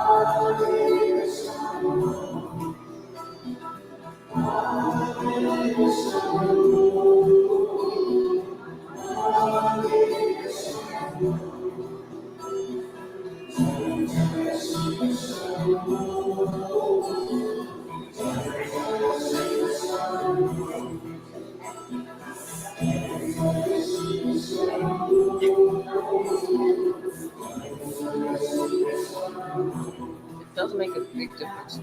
It does make a big difference.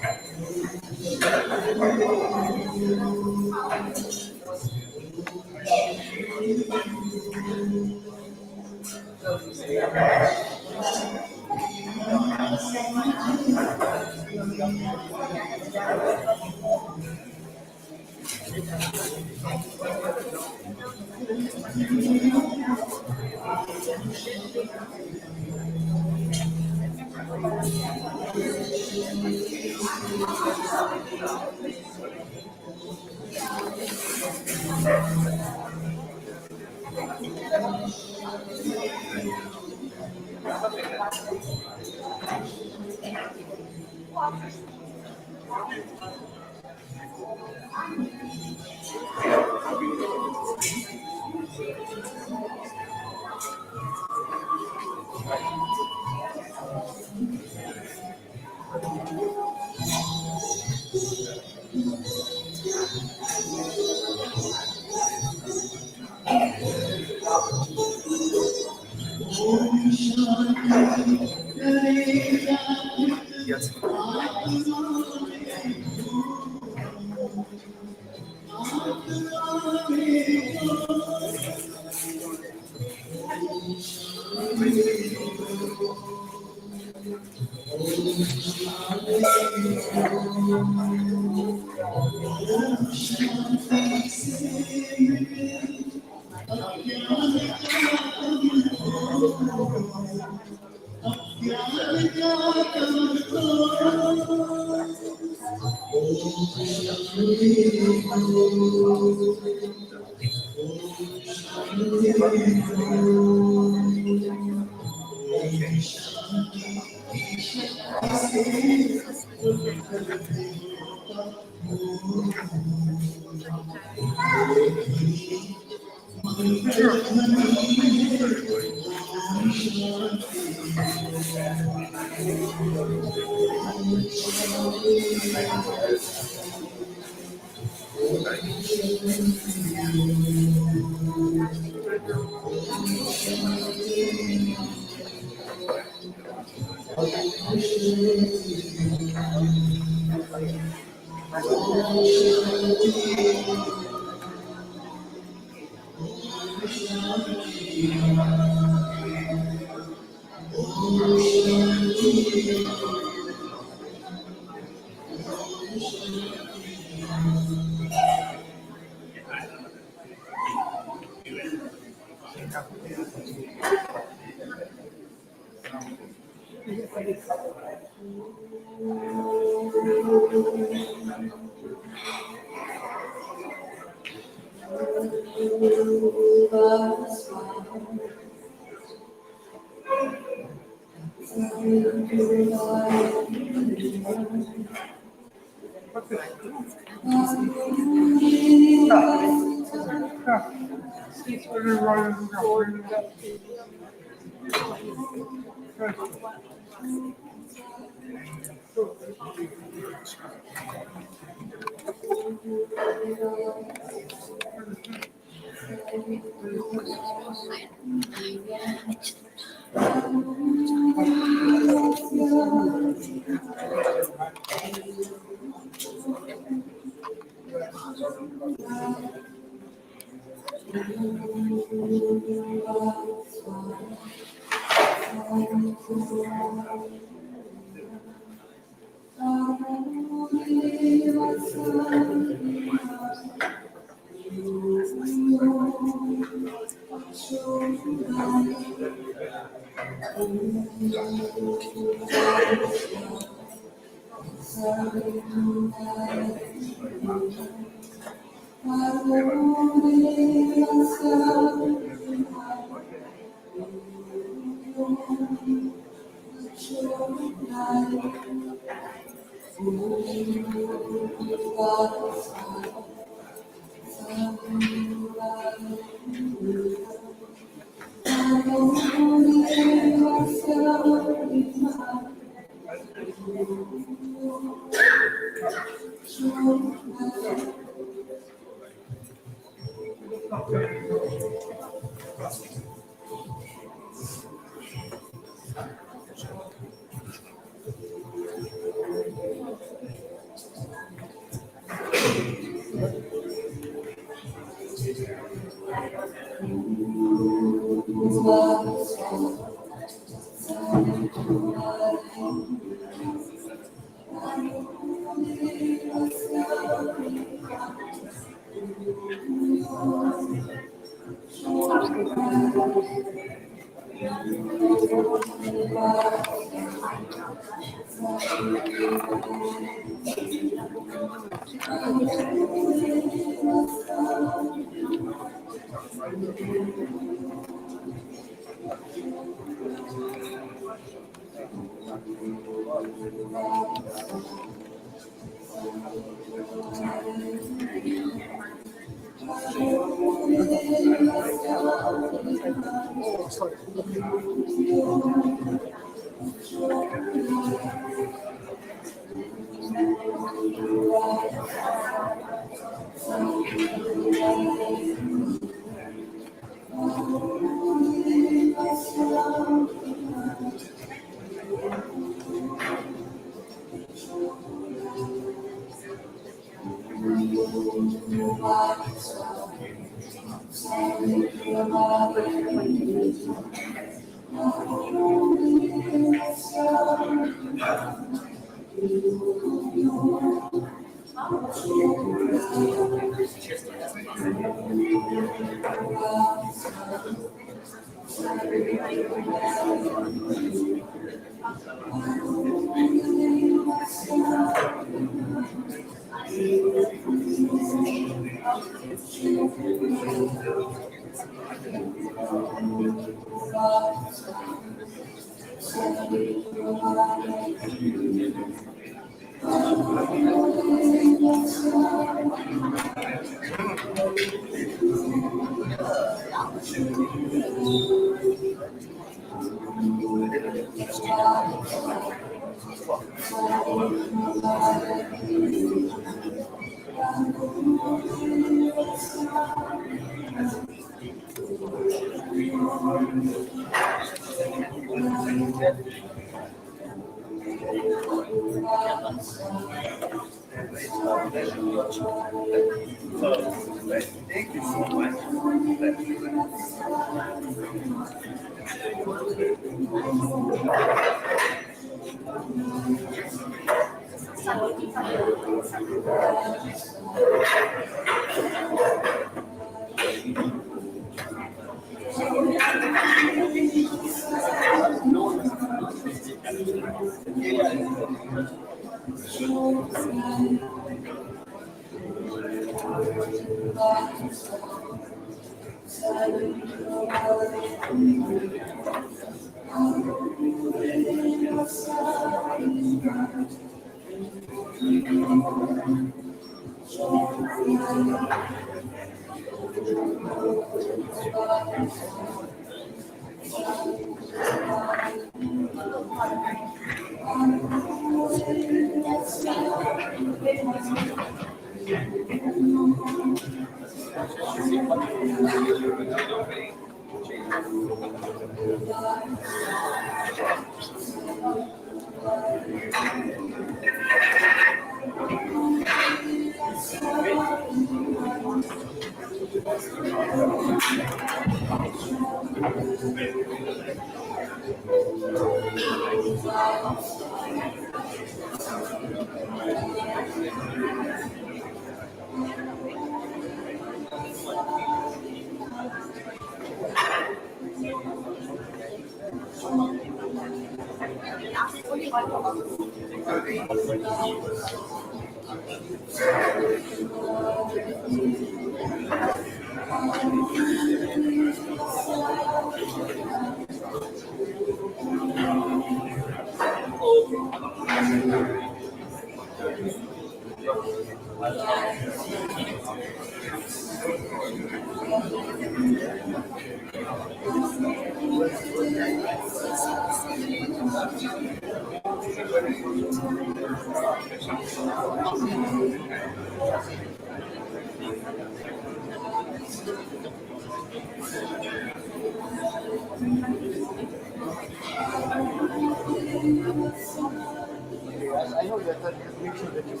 I know that, but make sure that you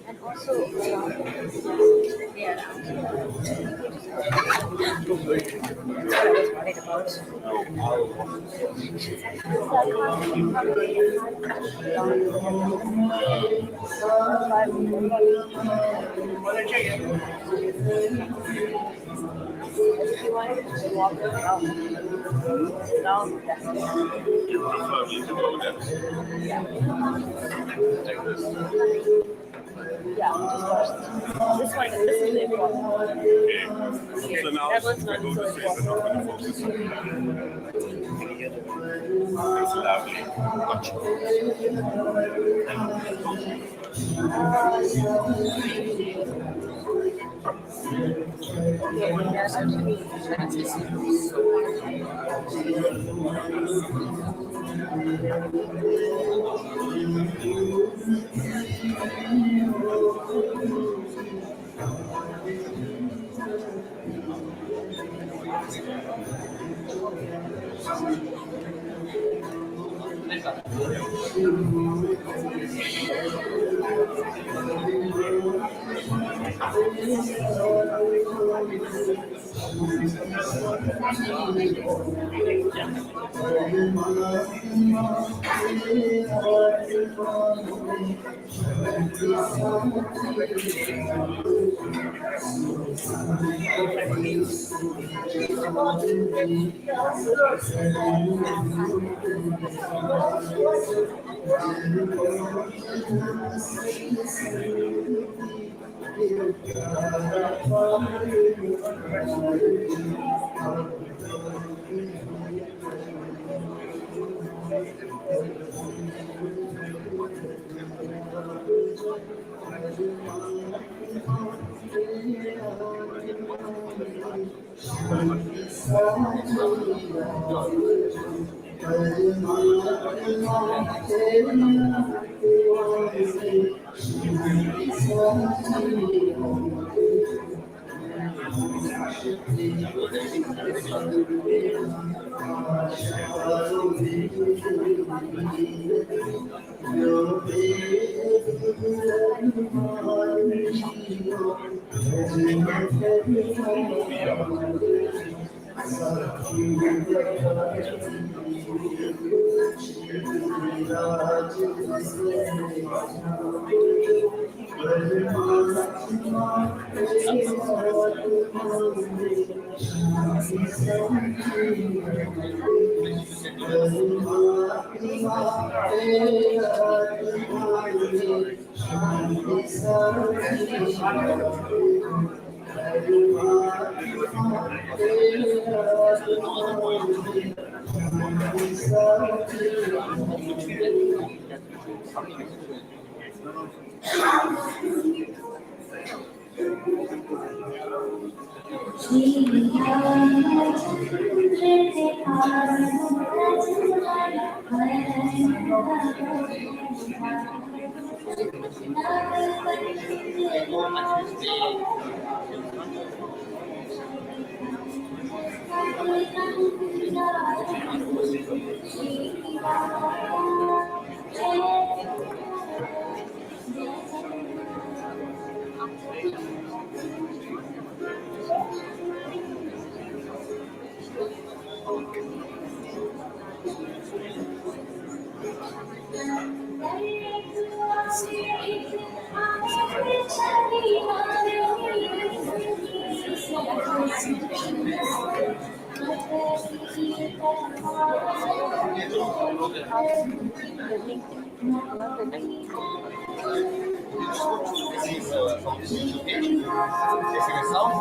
And also, yeah, that's what I was worried about. If you wanted to walk around, You prefer me to go there. Take this. yeah, just watch this one. This is the important one. Okay. So now That one's we're not going so to face and not going to focus. It's lovely. Gotcha. Okay, there's actually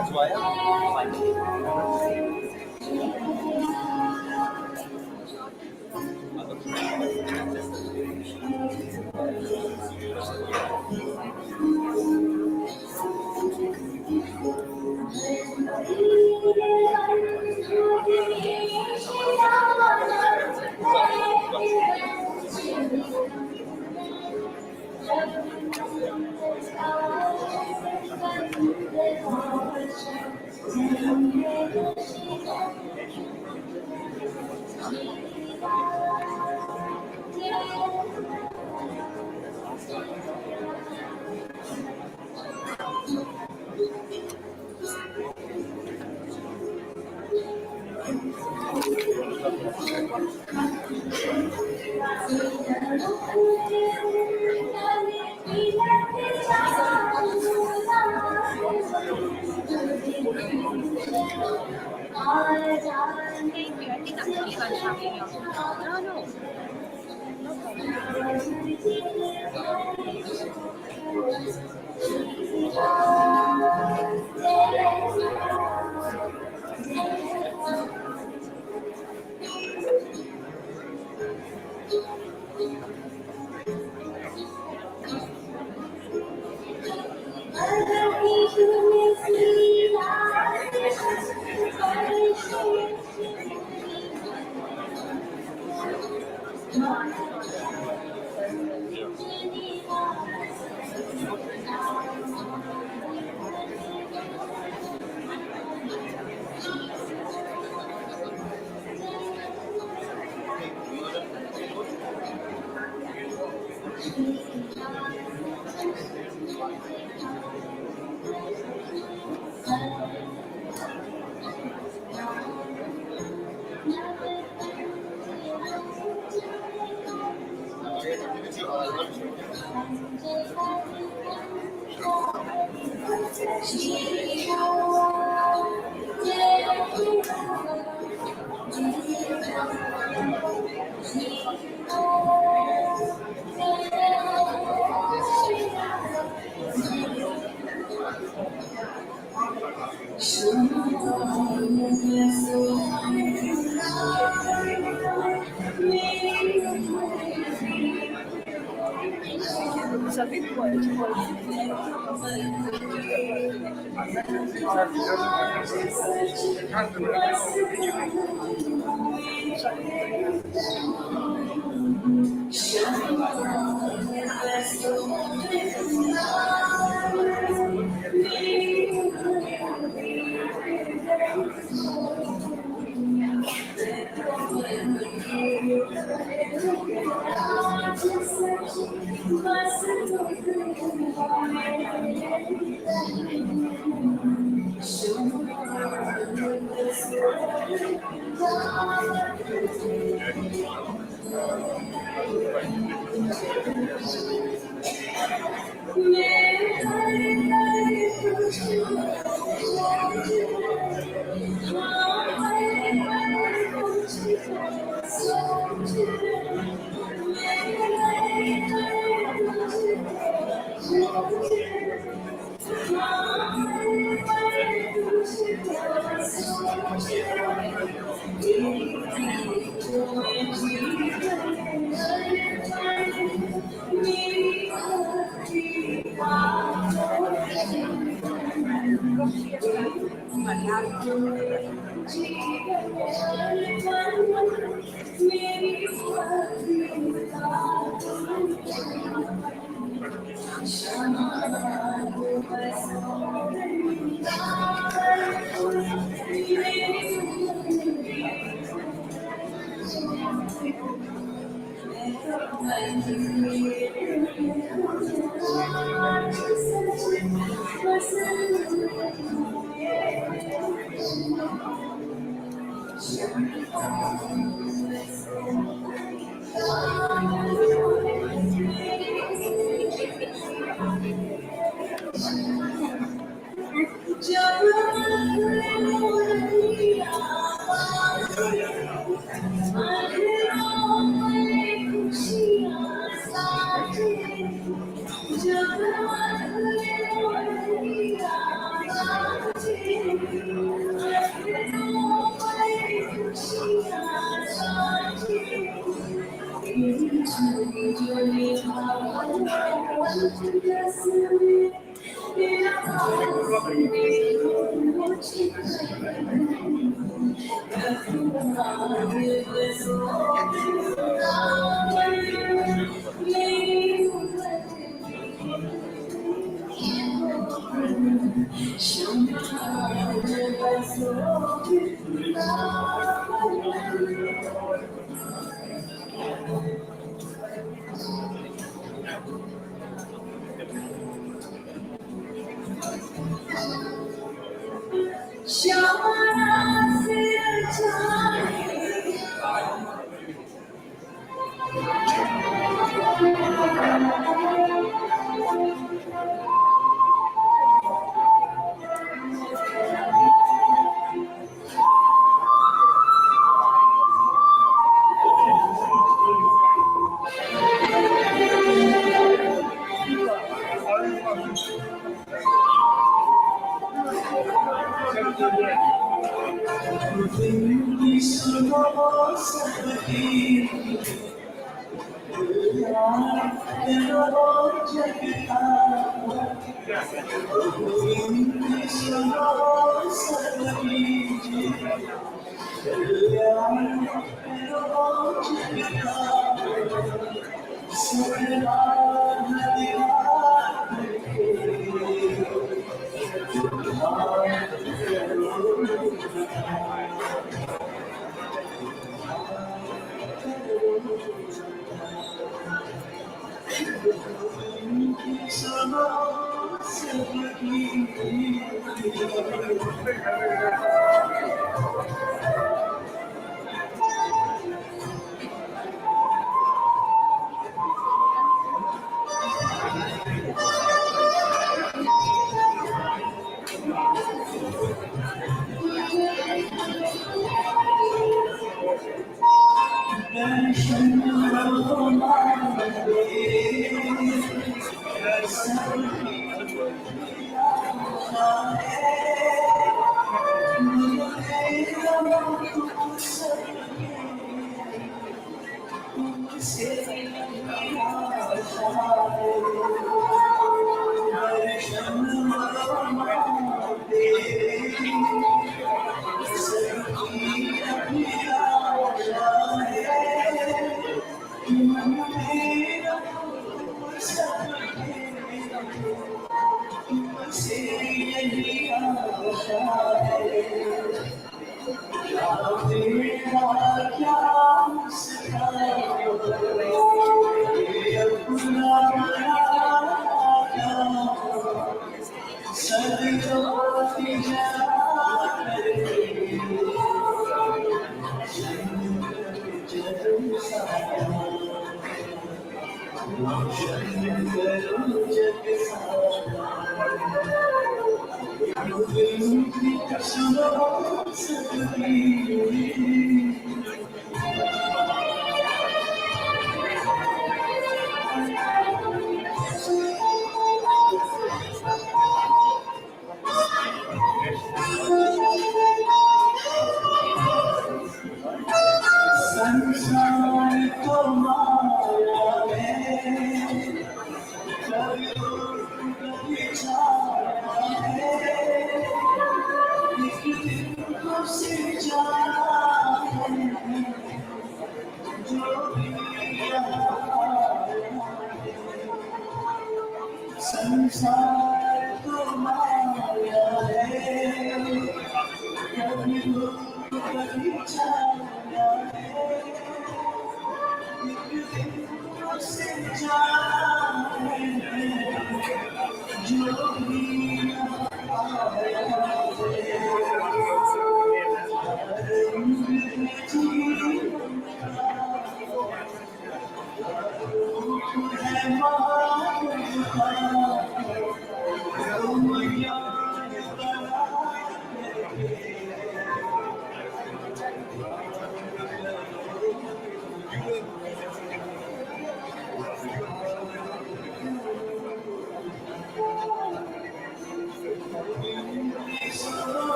That's why. Sabi ko, it's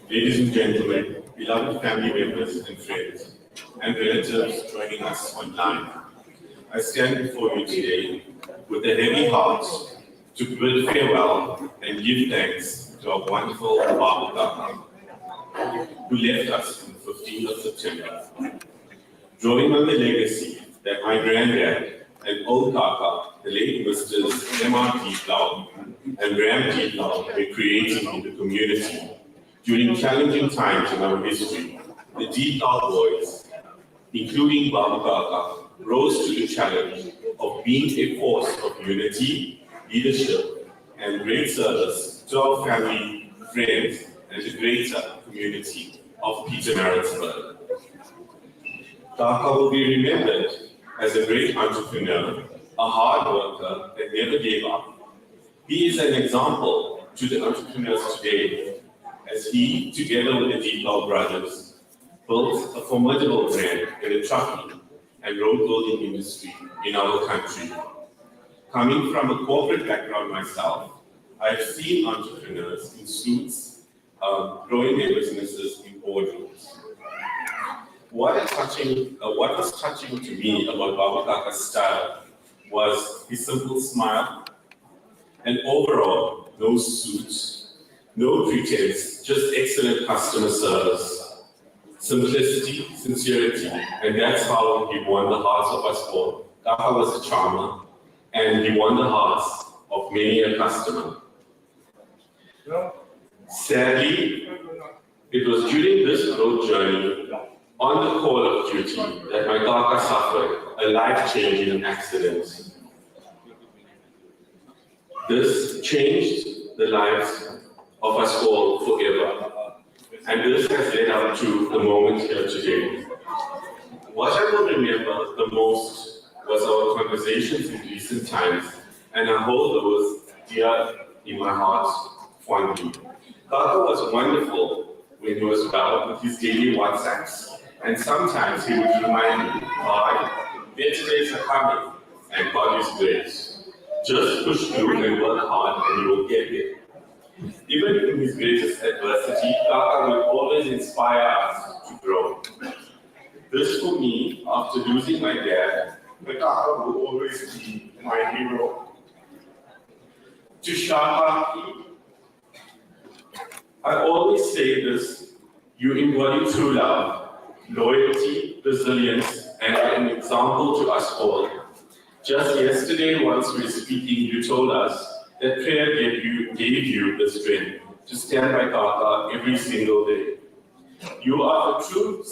Ladies and gentlemen, beloved family members and friends, and relatives joining us online, I stand before you today with a heavy heart to bid farewell and give thanks to our wonderful Baboo, who left us on the 15th of September. Drawing on the legacy that my granddad and old Kaka, the late Misters M.R. Deeplaul and Ram Deeplaul, were creating in the community during challenging times in our history, the Deeplaul boys, including Baboo Kaka, rose to the challenge of being a force of unity, leadership, and great service to our family, friends, and the greater community of Pietermaritzburg. Kaka will be remembered as a great entrepreneur, a hard worker that never gave up. He is an example to the entrepreneurs today, as he, together with the Deeplaul brothers, built a formidable brand in the trucking and road building industry in our country. Coming from a corporate background myself, I've seen entrepreneurs in suits growing their businesses in boardrooms. What was touching to me about Baboo Kaka's style was his simple smile, and overall, no suits, no pretense, just excellent customer service, simplicity, sincerity, and that's how he won the hearts of us all. Kaka was a charmer, and he won the hearts of many a customer. Sadly, it was during this road journey on the call of duty that my Kaka suffered a life-changing accident. This changed the lives of us all forever. And this has led up to the moment here today. What I will remember the most was our conversations in recent times, and I hold those dear in my heart fondly. Kaka was wonderful when he was well with his daily WhatsApps, and sometimes he would remind me, "Bye, better days are coming, and God is great. Just push through and work hard, and you will get there." Even in his greatest adversity, Kaka will always inspire us to grow. This for me, after losing my dad, Kaka will always be my hero. To Shaka, I always say this, You embody true love, loyalty, resilience, and are an example to us all. Just yesterday, once we were speaking, you told us that prayer gave you the strength to stand by Kaka every single day. You are a true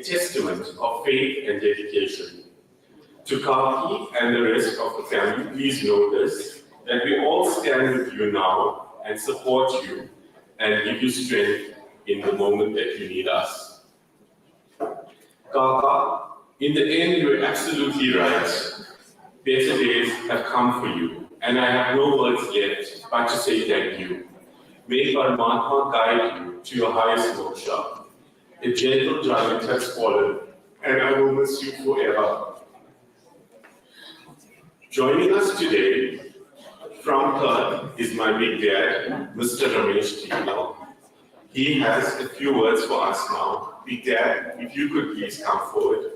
testament of faith and dedication. To Kaki and the rest of the family, please know this, that we all stand with you now and support you and give you strength in the moment that you need us. Kaka, in the end, you're absolutely right. Better days have come for you, and I have no words left but to say thank you. May Paramatma guide you to your highest moksha. A gentle giant has fallen, and I will miss you forever. Joining us today from Perth is my big dad, Mr. Ramesh Deeplaul. He has a few words for us now. Big Dad, if you could please come forward.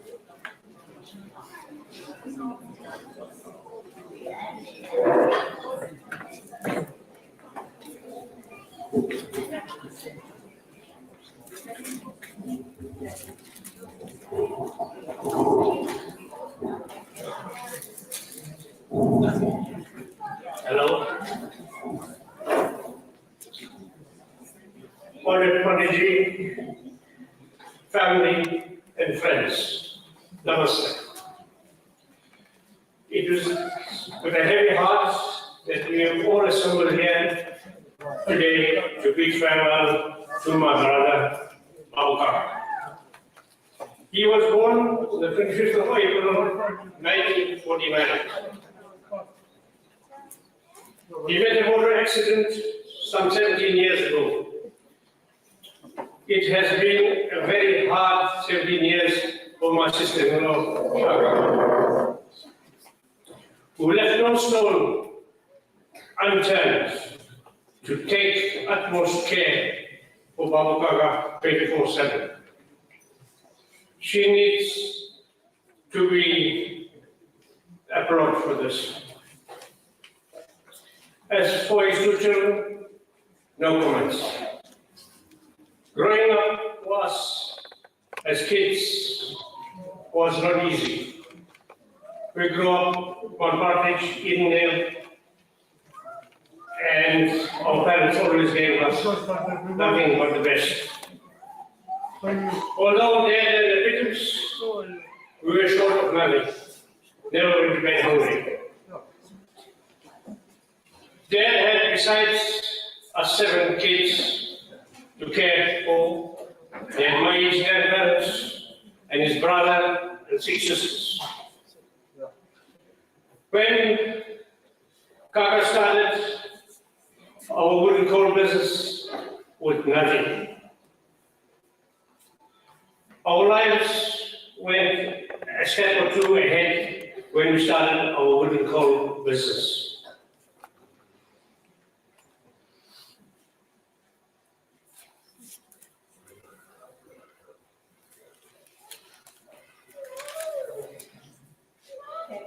Hello. Honored Panditji, family and friends, namaste. It is with a heavy heart that we have all assembled here today to bid farewell to my brother, Baboo Kaka. He was born on the 25th of April, 1949. He met a motor accident some 17 years ago. It has been a very hard 17 years for my sister-in-law, who left no stone unturned to take utmost care for Baboo Kaka 24/7. She needs to be applauded for this. As for his two children, no comments. Growing up was, as kids, was not easy. We grew up on Partridge, Edendale, and our parents always gave us nothing but the best. Although they had the pittance, we were short of money. Never went hungry. Dad had, besides us 7 kids to care for, he had my grandparents and his brother and 6 sisters. When Kaka started our wooden coal business with nothing, our lives went a step or two ahead when we started our wooden coal business.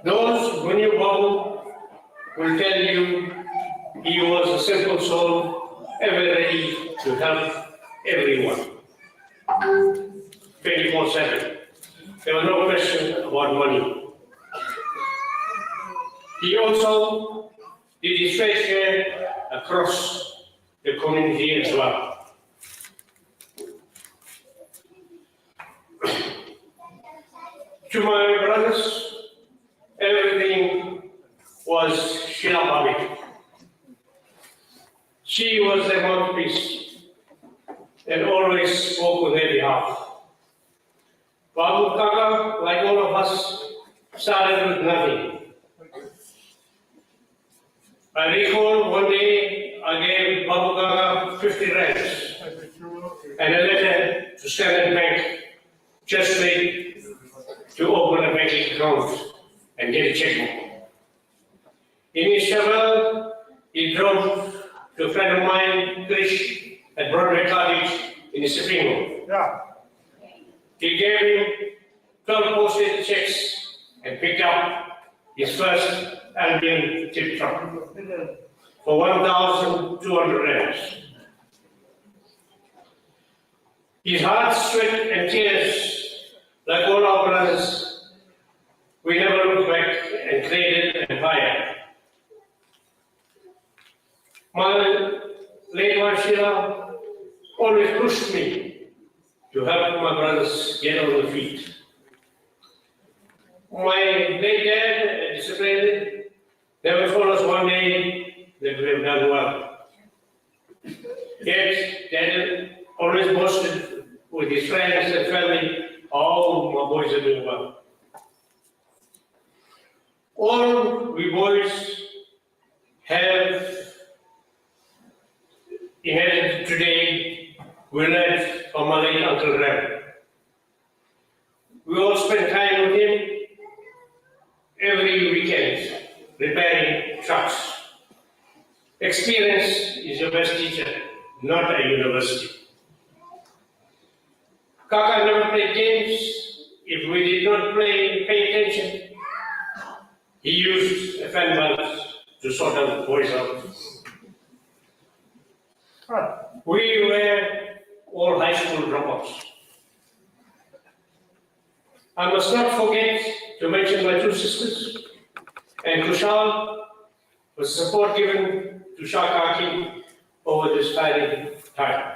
Those who knew Baboo will tell you he was a simple soul, ever ready to help everyone. 24/7. There was no question about money. He also did his fair share across the community as well. To my brothers, everything was Sheila Babi. She was their mouthpiece and always spoke on their behalf. Baboo Kaka, like all of us, started with nothing. I recall one day I gave Baboo Kaka 50 rands and a letter to Standard Bank, just like to open a banking account and get a checkbook. In his travel, he drove to a friend of mine, Krish, at Broadway Cottage in the Supremo. Yeah. He gave him 12 postage checks and picked up his first Albion tip truck for 1,200 rands. His heart, sweat, and tears, like all our brothers, we never looked back and created an empire. My late wife Sheila always pushed me to help my brothers get on their feet. My late dad, disciplined, never told us one day that we have done well. Yet, Dad always boasted with his friends and family, oh, my boys are doing well. All we boys have inherited today, we learned from my late Uncle Ram. We all spend time with him every weekend, repairing trucks. Experience is your best teacher, not a university. Kaka never played games. If we did not pay attention, he used a fan belt to sort out the boys out. We were all high school dropouts. I must not forget to mention my two sisters and Kushal for the support given to Shakaki over this trying time.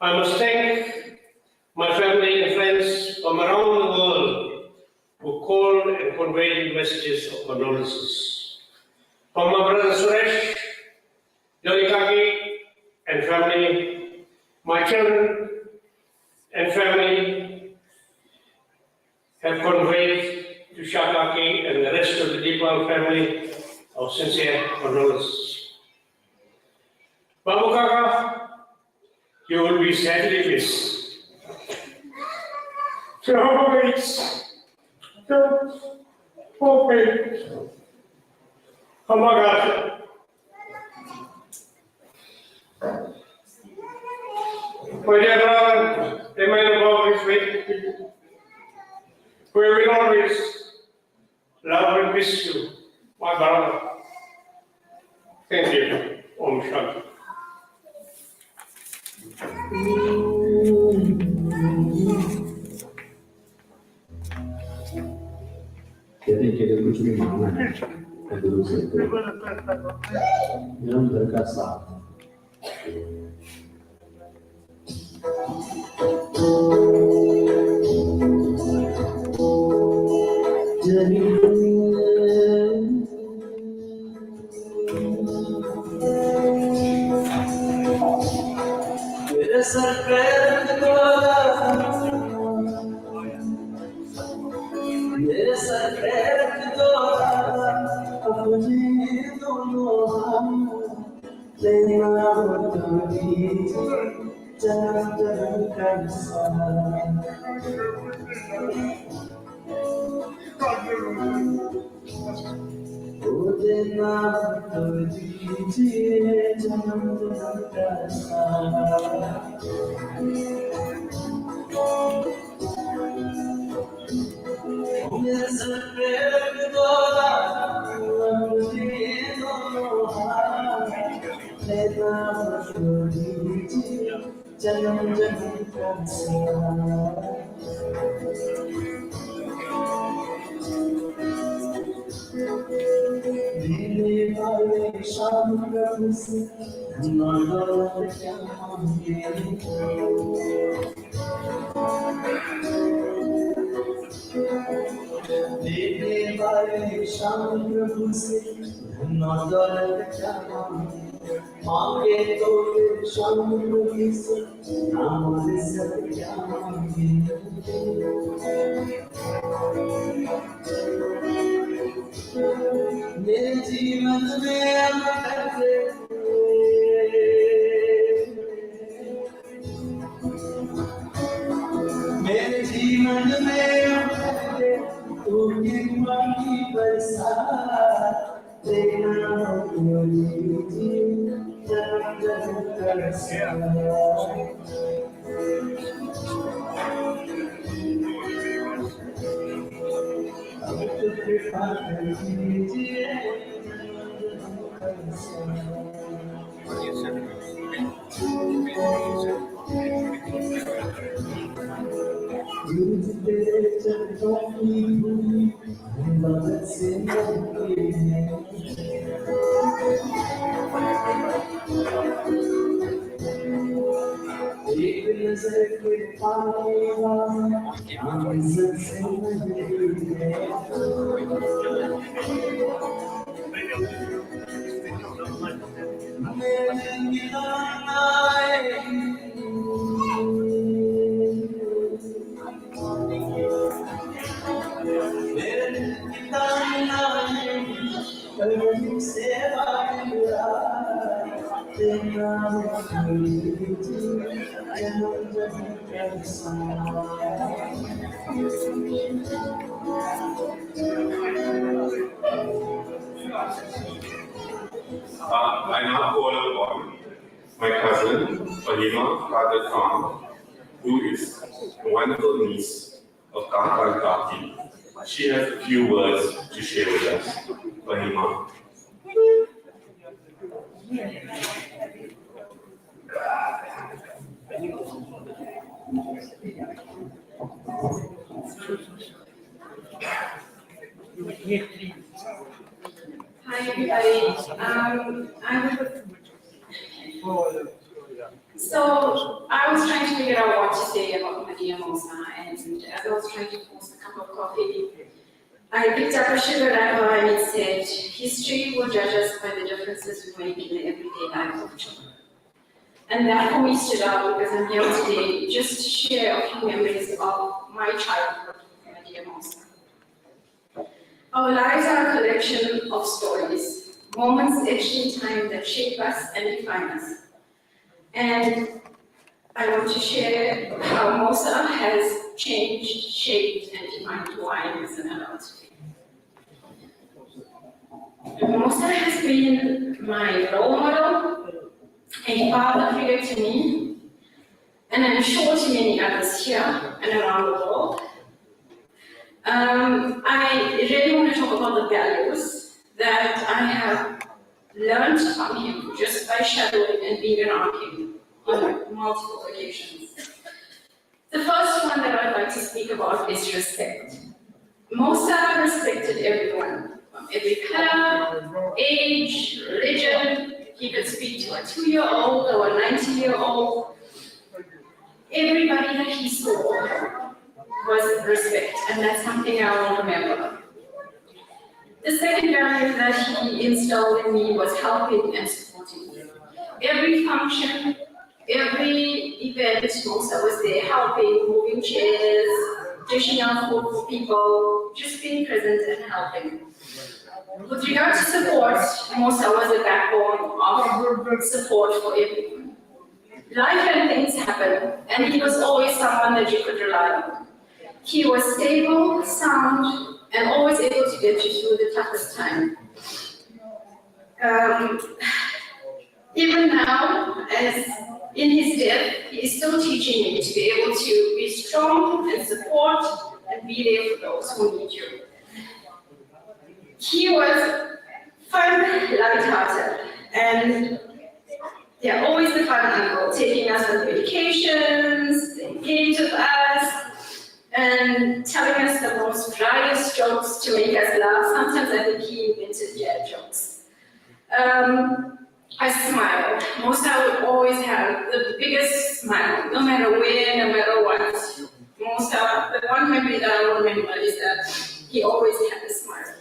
I must thank my family and friends from around the world who called and conveyed messages of condolences. From my brother Suresh, Yolikaki and family, my children and family have conveyed to Shakaki and the rest of the Deeplaul family our sincere condolences. Baboo Kaka, you will be sadly missed. Don't forget. Oh my God. My dear brother, the man of always waiting for you. We will always love and miss you, my brother. Thank you. Om Shanti. कहते कि कुछ भी मांगना है तो गुरु से करो। निरंतर का साथ मेरे सर पे मेरे सर पे रख दो अपने दोनों हाथ लेना कभी जन्म जन्म का साथ ओ देना कभी जन्म जन्म का साथ Yes, देने वाले शाम प्रभु से धन दौलत क्या मांगे तो फिर शाम प्रभु से नाम इज्जत क्या मांगे मेरे जीवन में मेरे जीवन में तू की बरसात देना कोई जन्म जन्म का साथ अब तो कृपा कीजिए I now call upon my cousin, Fahima Kadir Khan, who is a wonderful niece of Kaka and Kaki. She has a few words to share with us. Fahima. Hi everybody. So I was trying to figure out what to say about Maria Mosa, and as I was trying to post a cup of coffee, I picked up a sugar wrapper and it said, "History will judge us by the differences we make in the everyday life of children." And that for me stood out because I'm here today just to share a few memories of my childhood with Maria Mosa. Our lives are a collection of stories, moments etched in time that shape us and define us. And I want to share how Mosa has changed, shaped, and defined who I am as an adult today. Mosa has been my role model, a father figure to me, and I'm sure to many others here and around the world. I really want to talk about the values that I have learned from him just by shadowing and being around him on multiple occasions. The first one that I'd like to speak about is respect. Mosa respected everyone, from every color, age, religion. He could speak to a 2-year-old or a 90-year-old. Everybody that he saw was respect, and that's something I will remember. The second value that he instilled in me was helping and supporting. Every function, every event, Mosa was there helping, moving chairs, dishing out food for people, just being present and helping. With regard to support, Mosa was a backbone of support for everyone. Life and things happen, and he was always someone that you could rely on. He was stable, sound, and always able to get you through the toughest time. Even now, as in his death, he is still teaching me to be able to be strong and support and be there for those who need you. He was fun, light-hearted, and always the fun uncle, taking us on vacations, playing games with us, and telling us the most driest jokes to make us laugh. Sometimes I think he invented dad jokes. A smile. Mosa would always have the biggest smile, no matter where, no matter what. Mosa, the one memory that I remember is that he always had a smile.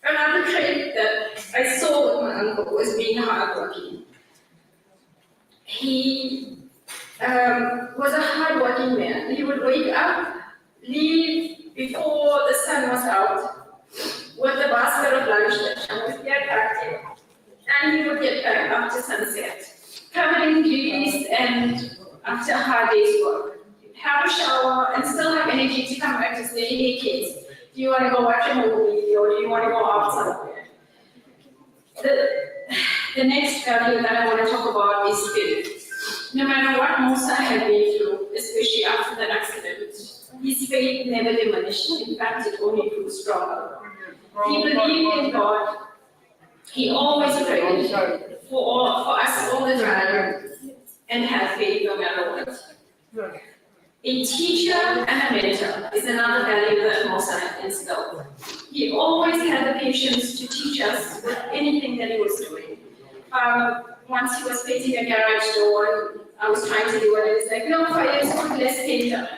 Another trait that I saw with my uncle was being hardworking. He was a hardworking man. He would wake up, leave before the sun was out with a basket of lunch that was get back to, and he would get back after sunset, covered in grease and after a hard day's work. He'd have a shower and still have energy to come back to say, "Hey kids, do you want to go watch a movie or do you want to go out somewhere?" The next value that I want to talk about is spirit. No matter what Mosa had been through, especially after that accident, his faith never diminished. In fact, it only grew stronger. He believed in God, He always prayed for us all the time and had faith no matter what. A teacher and a mentor is another value that Musa instilled. He always had the patience to teach us with anything that he was doing. Once he was painting a garage door, I was trying to do it, and he's like, no, fires, put less paint on it.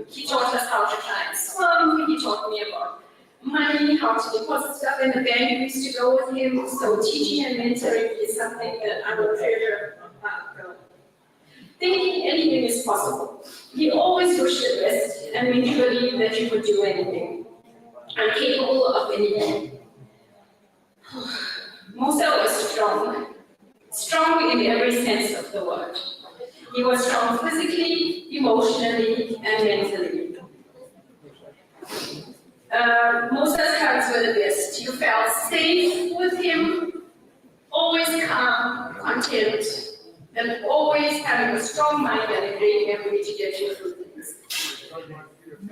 He taught us how to try and swim, he taught me about money, how to deposit stuff in the bank. We used to go with him, so teaching and mentoring is something that I will treasure. Thinking anything is possible. He always wished the best and made you believe that you could do anything. I'm capable of anything. Musa was strong in every sense of the word. He was strong physically, emotionally, and mentally. Musa's hugs were the best. You felt safe with him, always calm, content, and always having a strong mind and a great memory to get you through things.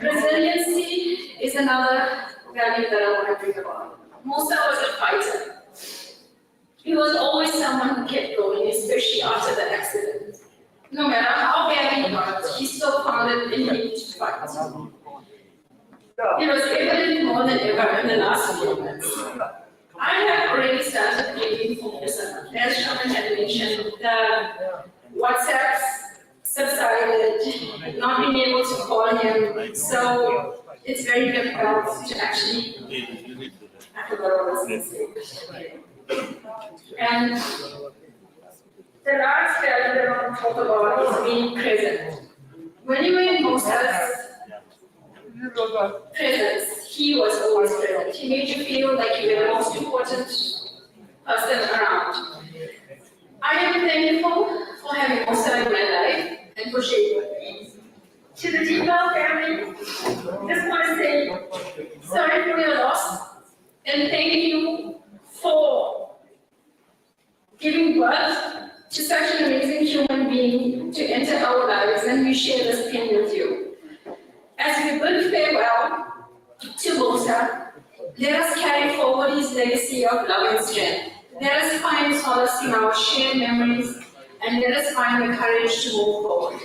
Resiliency is another value that I want to bring about. Musa was a fighter. He was always someone who kept going, especially after the accident. No matter how bad he got, he still found it in him to fight. It was evident more than ever in the last few months. I have already started paying for Musa. As Shaman had mentioned, the WhatsApps subsided, not being able to call him, so it's very difficult to actually, I forgot what I was going to say. And the last value that I want to talk about is being present. When you were in Musa's presence, he was always present. He made you feel like you were the most important person around. I am thankful for having Musa in my life and for sharing with me. To the Deeplaul family, just want to say sorry for your loss and thank you for giving birth to such an amazing human being to enter our lives, and we share this pain with you. As we bid farewell to Musa, let us carry forward his legacy of love and strength. Let us find solace in our shared memories, and let us find the courage to move forward.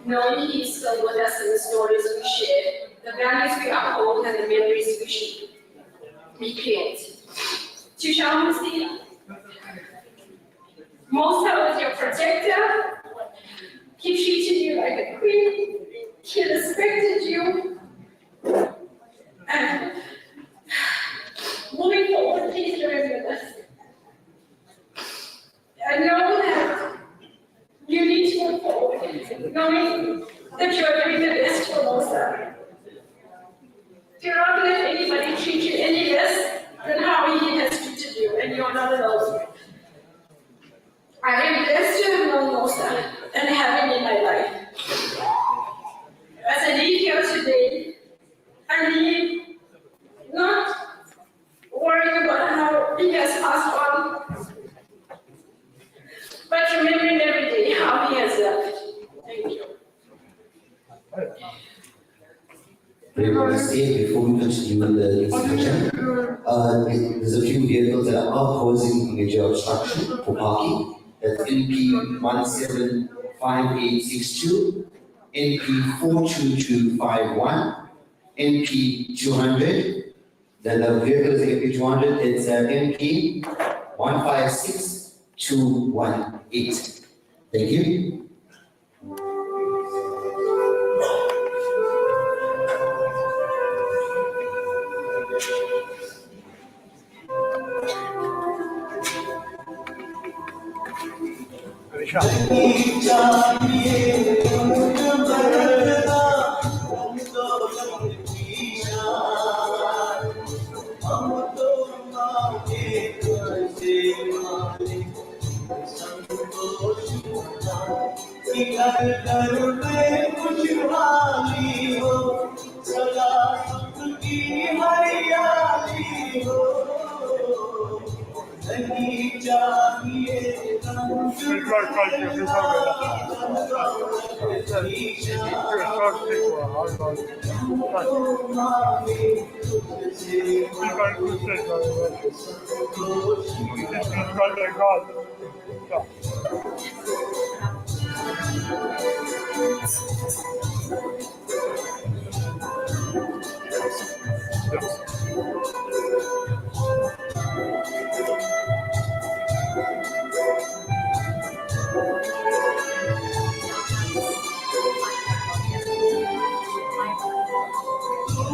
Knowing he is still with us in the stories we share, the values we uphold, and the memories we create. To Shamusi, Musa was your protector. He treated you like a queen. He respected you. And moving forward, please remember this. I know that you need to move forward, knowing that you are doing the best for Musa. Do not let anybody treat you any less than how he has treated you, and you are not alone. I am blessed to have known Musa and have him in my life. As I leave here today, I leave not worrying about how he has passed on, but remembering every day how he has left. Thank you. We want to say before we continue with the discussion, there's a few vehicles that are causing major obstruction for parking. That's NP 175862, NP 42251, NP 200. Then the vehicle is NP 200, it's NP 156218. Thank you.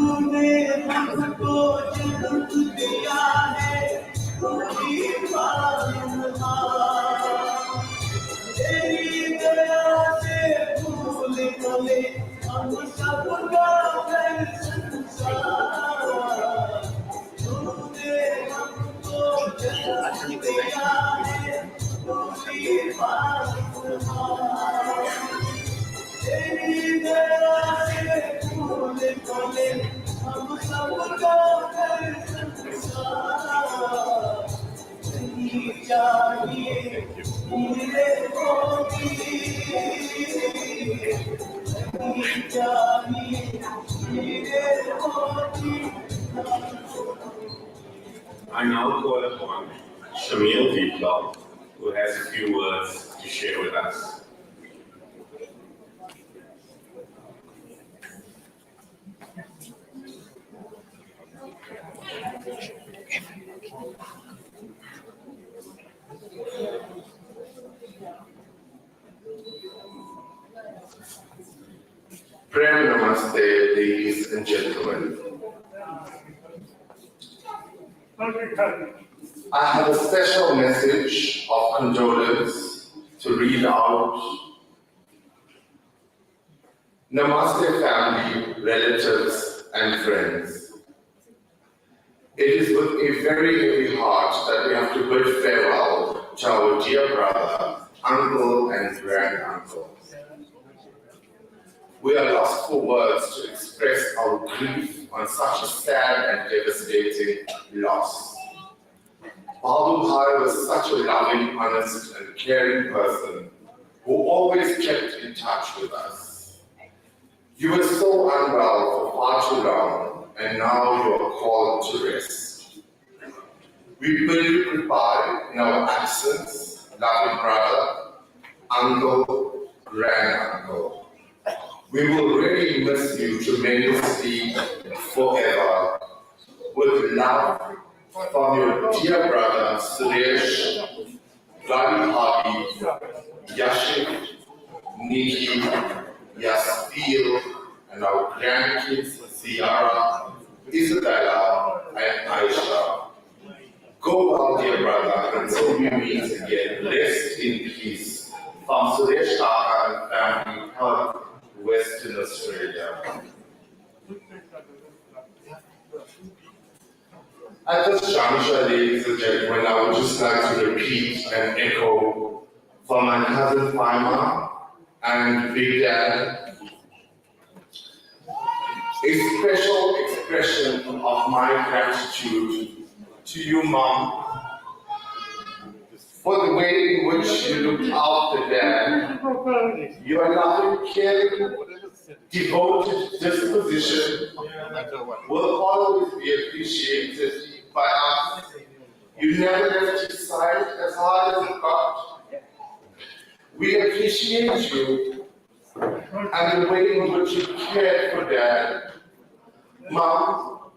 तूने हमको जन्म दिया है पूरी तेरी दया से भूल गए हम सबका संसार तूने हमको जन्म दिया है पूरी तेरी दया से भूल गए हम सबका संसार नहीं चाहिए मेरे होगी नहीं चाहिए मेरे होगी I now call upon Dharam Deeplaul, who has a few words to share with us. Prem Namaste, ladies and gentlemen. I have a special message of condolence to read out. Namaste family, relatives and friends. It is with a very heavy heart that we have to bid farewell to our dear brother, uncle and granduncle. We are lost for words to express our grief on such a sad and devastating loss. Baboo was such a loving, honest, and caring person who always kept in touch with us. You were so unwell for far too long, and now you are called to rest. We bid you goodbye in our absence, loving brother, uncle, granduncle. We will really miss you tremendously forever. With love from your dear brother Suresh, Gadi Hardy, Yashik, Nikki, Yasfil, and our grandkids Ziara, Isabella, and Aisha. Go well, dear brother, until we meet again. Rest in peace. From Suresh Taka and family, Perth, Western Australia. At this juncture, ladies and gentlemen, I would just like to repeat and echo for my cousin Faima and Big Dad a special expression of my gratitude to you, Mom, for the way in which you looked after Dad. Your loving, caring, devoted disposition will always be appreciated by us. You never left his side as hard as it got. We appreciate you and the way in which you cared for Dad. Mom,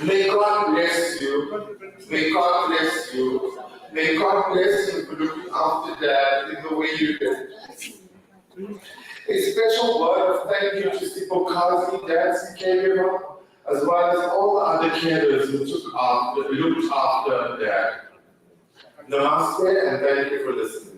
may God bless you. May God bless you. May God bless you for looking after Dad in the way you did. A special word of thank you to Sipokazi, Dad's caregiver, as well as all the other carers who looked after Dad. Namaste and thank you for listening.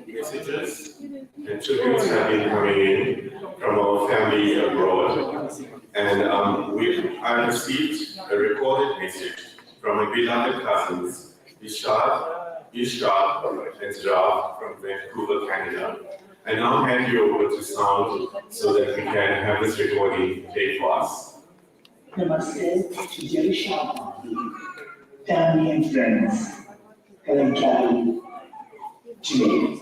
Messages and tributes have been coming in from our family abroad, and I received a recorded message from my beloved cousins, Ishaq, and Ralph from Vancouver, Canada. I now hand you over to sound so that we can have this recording played for us. Namaste to Jerry Shah, family and friends, Helen Kelly, today.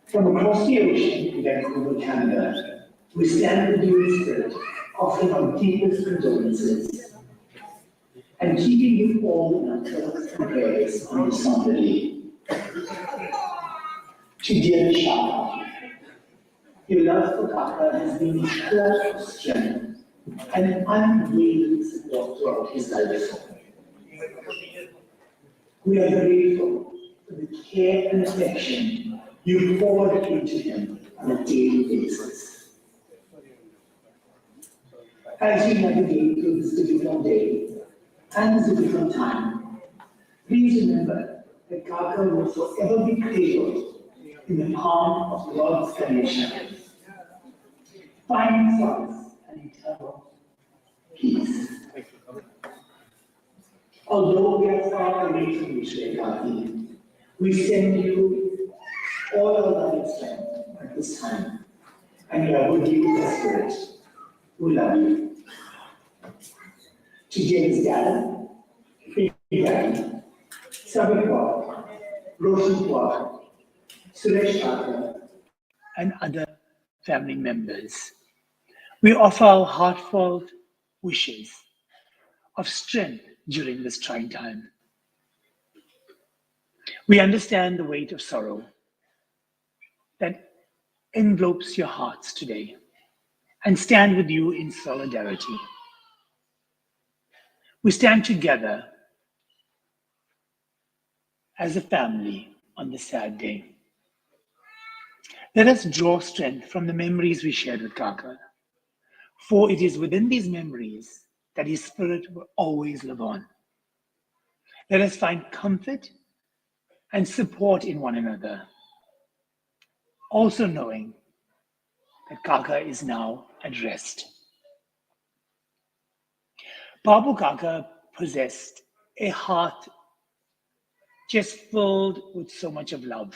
From across the ocean to Vancouver, Canada, we stand with you in spirit, offering our deepest condolences and keeping you all in our thoughts and prayers on this somber day. To dear Shah, your love for Kaka has been a source of strength and an unwavering support throughout his life. We are grateful for the care and affection you poured into him on a daily basis. As you navigate through this difficult day and this difficult time, please remember that Kaka will forever be cradled in the palm of God's Ganesha, finding solace and eternal peace. Although we are far away from you today, Kaki, we send you all our love and strength at this time, and we are with you in the spirit. We love you. To James Dad, Big Daddy, Sabikwa, Roshan Suresh Thakur, and other family members, we offer our heartfelt wishes of strength during this trying time. We understand the weight of sorrow that envelopes your hearts today and stand with you in solidarity. We stand together as a family on this sad day. Let us draw strength from the memories we shared with Kaka, for it is within these memories that his spirit will always live on. Let us find comfort and support in one another, also knowing that Kaka is now at rest. Baboo Kaka possessed a heart just filled with so much of love.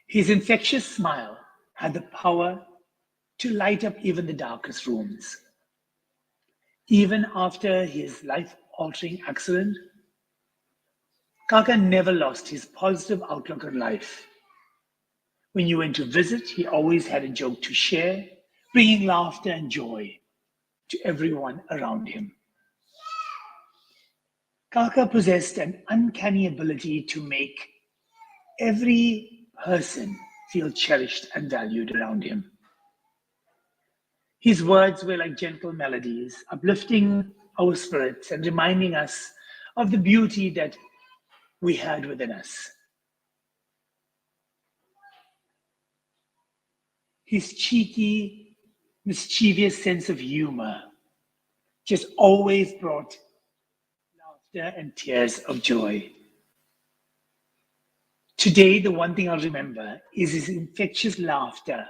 His infectious smile had the power to light up even the darkest rooms. Even after his life-altering accident, Kaka never lost his positive outlook on life. When you went to visit, he always had a joke to share, bringing laughter and joy to everyone around him. Kaka possessed an uncanny ability to make every person feel cherished and valued around him. His words were like gentle melodies, uplifting our spirits and reminding us of the beauty that we had within us. His cheeky, mischievous sense of humor just always brought laughter and tears of joy. Today, the one thing I'll remember is his infectious laughter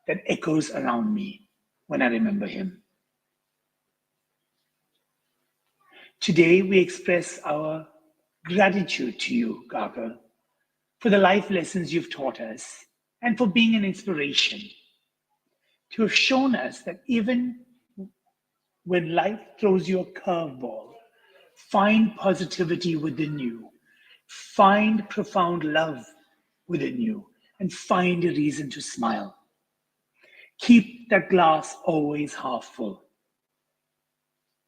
that echoes around me when I remember him. Today, we express our gratitude to you, Kaka, for the life lessons you've taught us and for being an inspiration, to have shown us that even when life throws you a curveball, find positivity within you, find profound love within you, and find a reason to smile. Keep that glass always half full.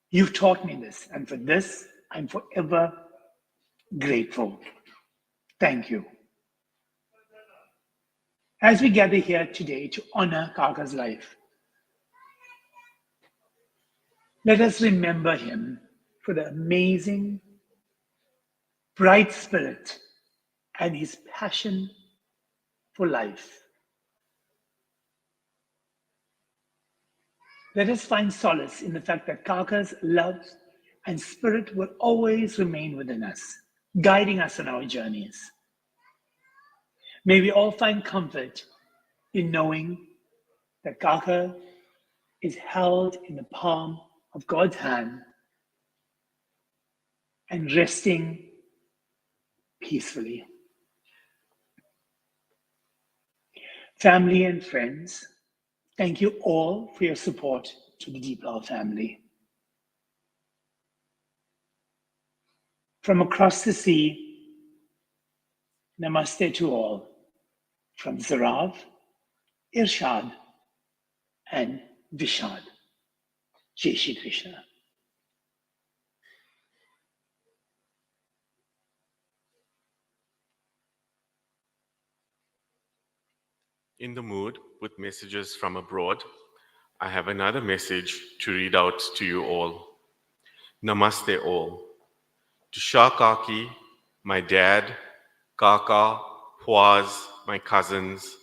You've taught me this, and for this, I'm forever grateful. Thank you. As we gather here today to honor Kaka's life, let us remember him for the amazing, bright spirit and his passion for life. Let us find solace in the fact that Kaka's love and spirit will always remain within us, guiding us on our journeys. May we all find comfort in knowing that Kaka is held in the palm of God's hand and resting peacefully. Family and friends, thank you all for your support to the Deeplaul family. From across the sea, namaste to all, from Zarav, Irshad, and Vishad. Jai Shri Krishna. In the mood with messages from abroad, I have another message to read out to you all. Namaste all. To Shah Kaki, my dad, Kaka, Huaz, my cousins,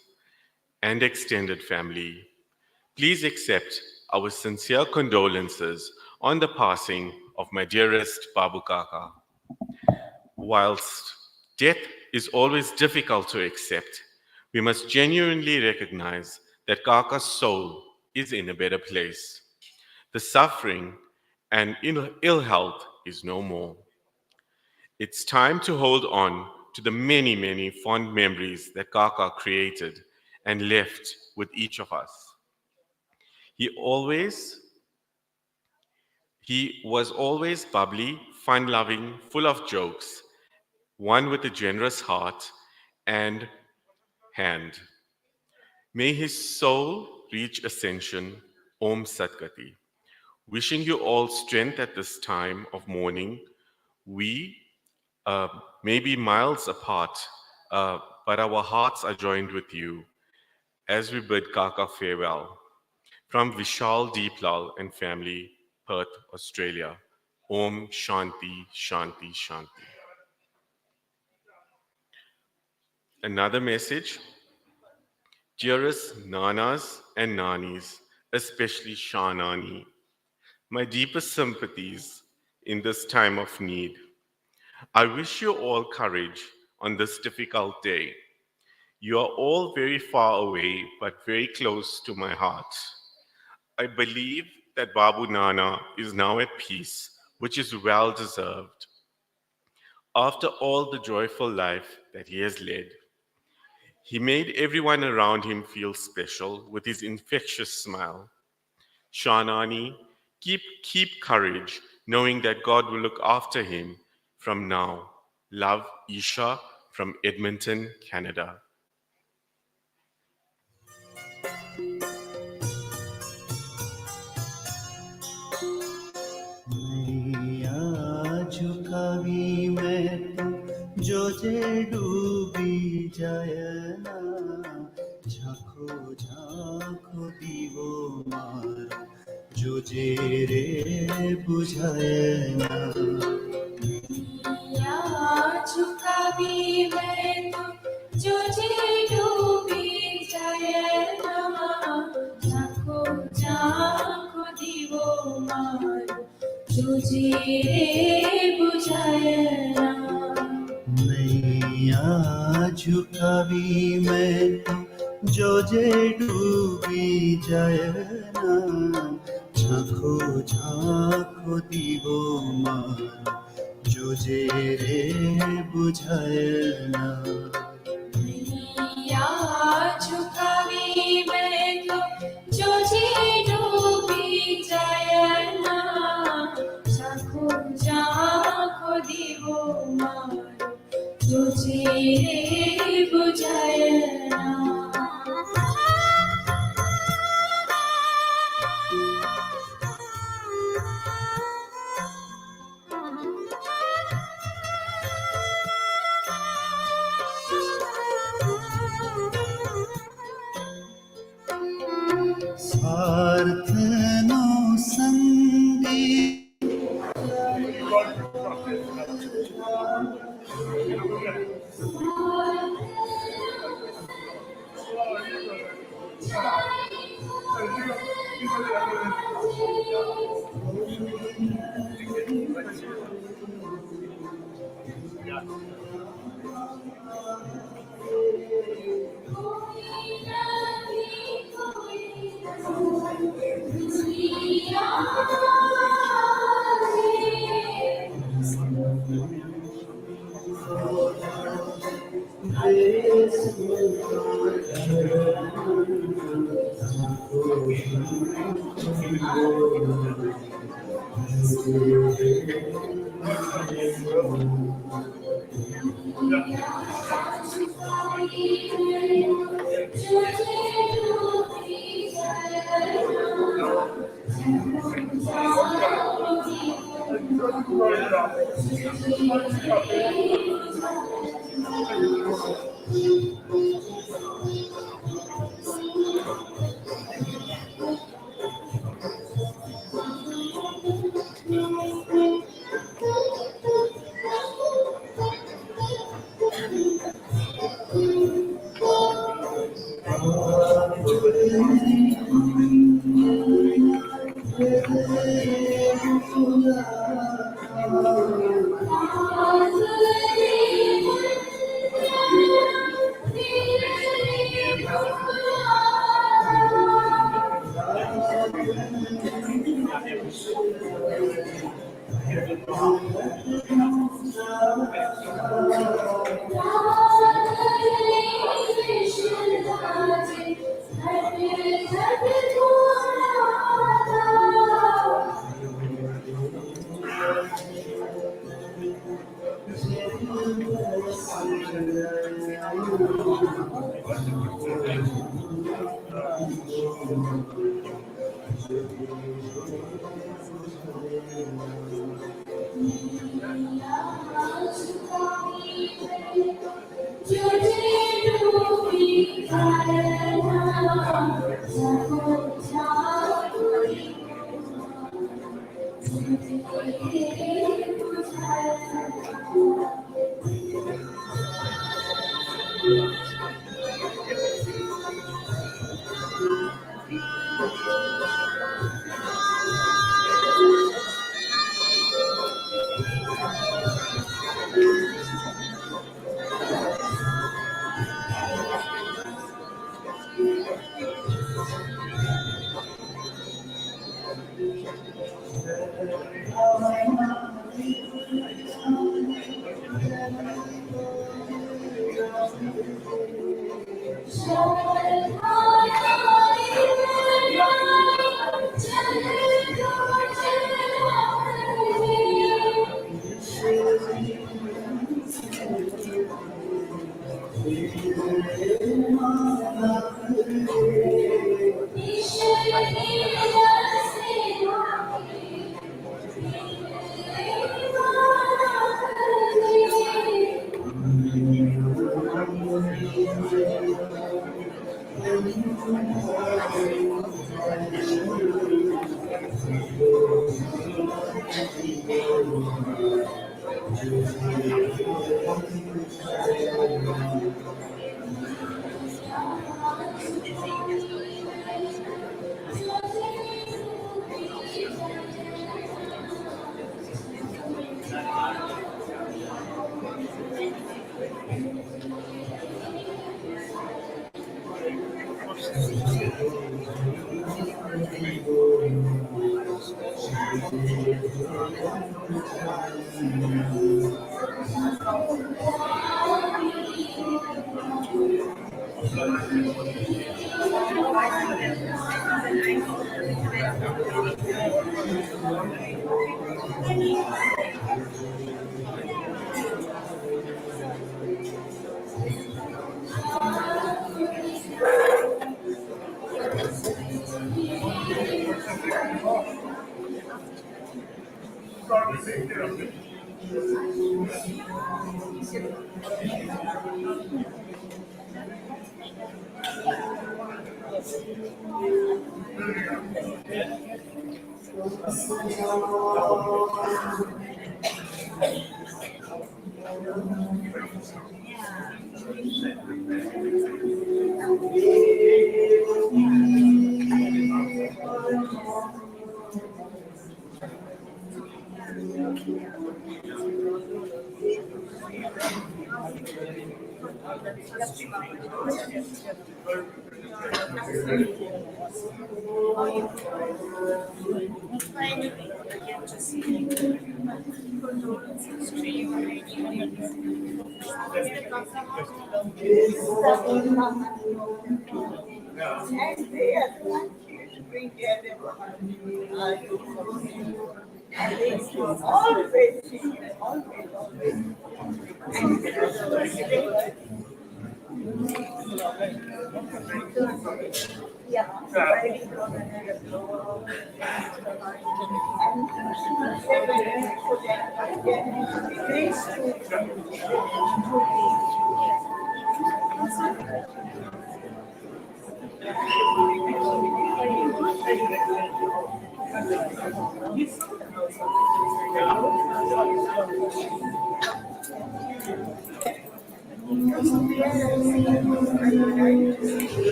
and extended family, please accept our sincere condolences on the passing of my dearest Babu Kaka. Whilst death is always difficult to accept, we must genuinely recognize that Kaka's soul is in a better place. The suffering and ill health is no more. It's time to hold on to the many, many fond memories that Kaka created and left with each of us. He was always bubbly, fun-loving, full of jokes, one with a generous heart and hand. May his soul reach ascension. Om Satgati. Wishing you all strength at this time of mourning. We may be miles apart, but our hearts are joined with you as we bid Kaka farewell. From Vishal Deeplaul and family, Perth, Australia. Om Shanti, Shanti, Shanti. Another message. Dearest Nanas and Nanis, especially Shanani, my deepest sympathies in this time of need. I wish you all courage on this difficult day. You are all very far away, but very close to my heart. I believe that Babu Nana is now at peace, which is well deserved. After all the joyful life that he has led, he made everyone around him feel special with his infectious smile. Shanani, keep courage, knowing that God will look after him from now. Love, Isha from Edmonton, Canada. झुकावी मैं तो जो जे डूबी जाए ना झांको झांको दीवो मारो जो जे रे बुझाए ना झुकावी मैं तो जो जे डूबी जाए ना झांको झांको दीवो मारो तुझे बुझाए ना नैया झुकावी मैं तो जो जे डूबी जाए ना झांको झांको दीवो मारो जो जे रे बुझाए ना नैया झुकावी मैं तो जो जे डूबी जाए ना झांको दीवो मारो तुझे रे बुझाए ना स्वार्थ नो संगी And they are the ones to bring care and they always see, always. And yeah, very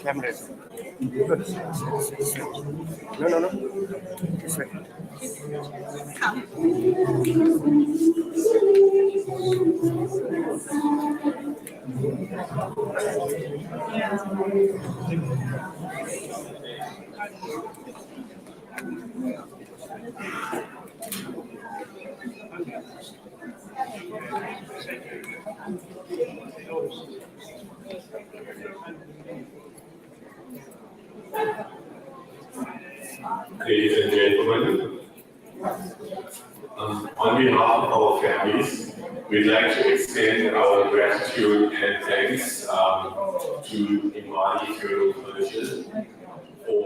Camera. Good. No. This way. Ladies and gentlemen, on behalf of our families, we'd like to extend our gratitude and thanks to Embody Funeral Furniture for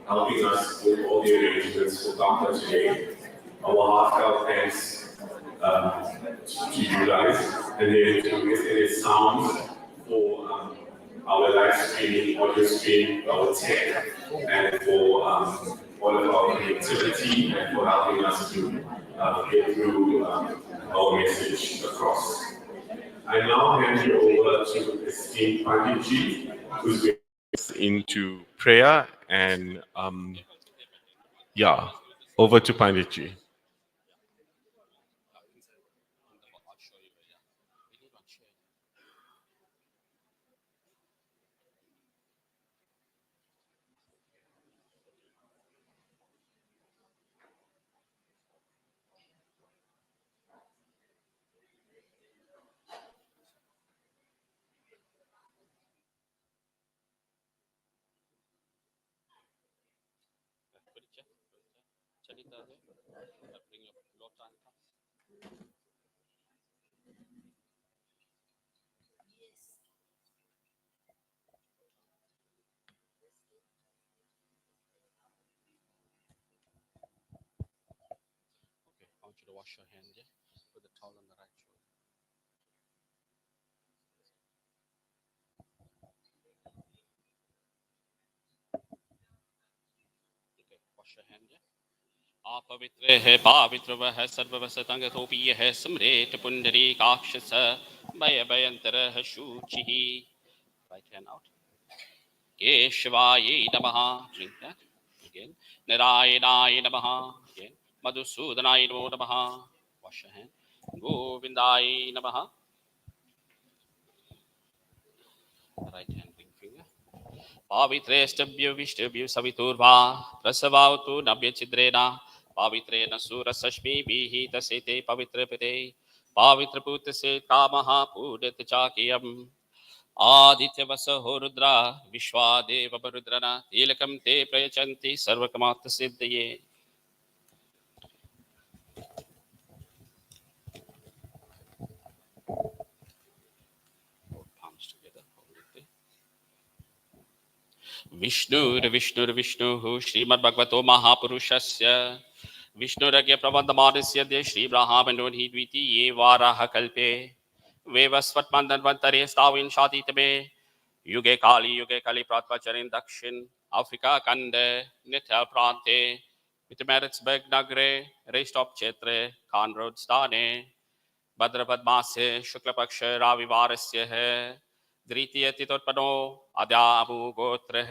helping us with all the arrangements for Dr. today. Our heartfelt thanks to you guys, and then to SNS Sounds for our live streaming, audio stream, our tech, and for all of our connectivity and for helping us to get through our message across. I now hand you over to esteemed Panditji, who's going into prayer, and over to Panditji. I want you to wash your hands, yeah? Put the towel on the right shoulder. Okay, wash your hand, yeah? अपवित्र है पावित्र वह सर्ववसतंग तोपीय है सम्रेत पुंडरी काक्षस भय भयंतर शुचिः. Right hand out. Keshvaye namaha. Drink that. Again. Narayanaye namaha. Again. Madhusudanaye namaha. Wash your hand. Govindaye namaha. Right hand ring finger. Pavitrestabhyo vishtebhyo saviturva prasavautu nabhya chidrena pavitrena surasashmi vihi tasete pavitrapate pavitraputa se kamaha pudet chakiyam Aditya वसहो Rudra विश्वादेव रुद्रना तिलकम ते प्रयचन्ति सर्वकमार्थ सिद्धये. विष्णुर्विष्णुर्विष्णुः श्रीमद्भगवतो महापुरुषस्य विष्णुरज्ञ प्रबन्धमानस्य दे श्रीब्रह्मणोहि द्वितीये वाराह कल्पे वेवस्वत्मन्वन्तरे स्थाविंशातीतमे युगे काली प्रातःचरिन् दक्षिण Africa खण्डे निथल प्रान्ते वितमेरिट्सबर्ग नगरे रेस्टॉप क्षेत्रे खानरोड स्थाने भद्रपदमासे शुक्लपक्ष रविवारस्य है द्वितीय तिथोत्पन्नो अद्यामु गोत्रः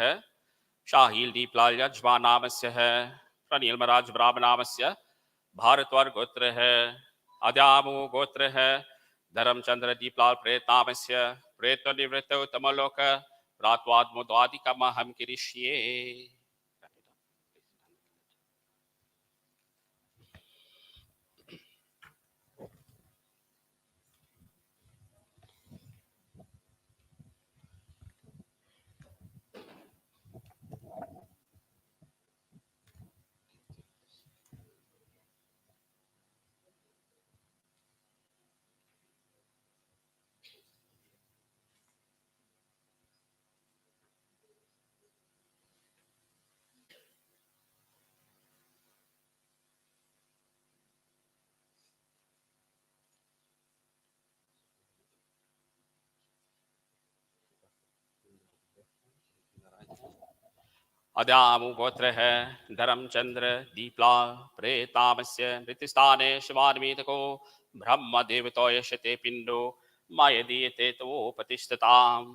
शाहील दीपलाल यजमान नामस्य है, प्रनील महाराज ब्राह्मण नामस्य भारद्वाज गोत्र है, अद्यामो गोत्र है, धर्म चंद्र दीपलाल प्रेत नामस्य प्रेत निवृत्त तमलोक प्रात्वाद मुद्वादिकम हम किरिष्ये। अद्यामो गोत्र है, धर्म चंद्र दीपलाल प्रेतामस्य मृतिस्थाने शिवान्वितको ब्रह्म देवतो यशते पिंडो माय दीयते तवोपतिष्ठताम्।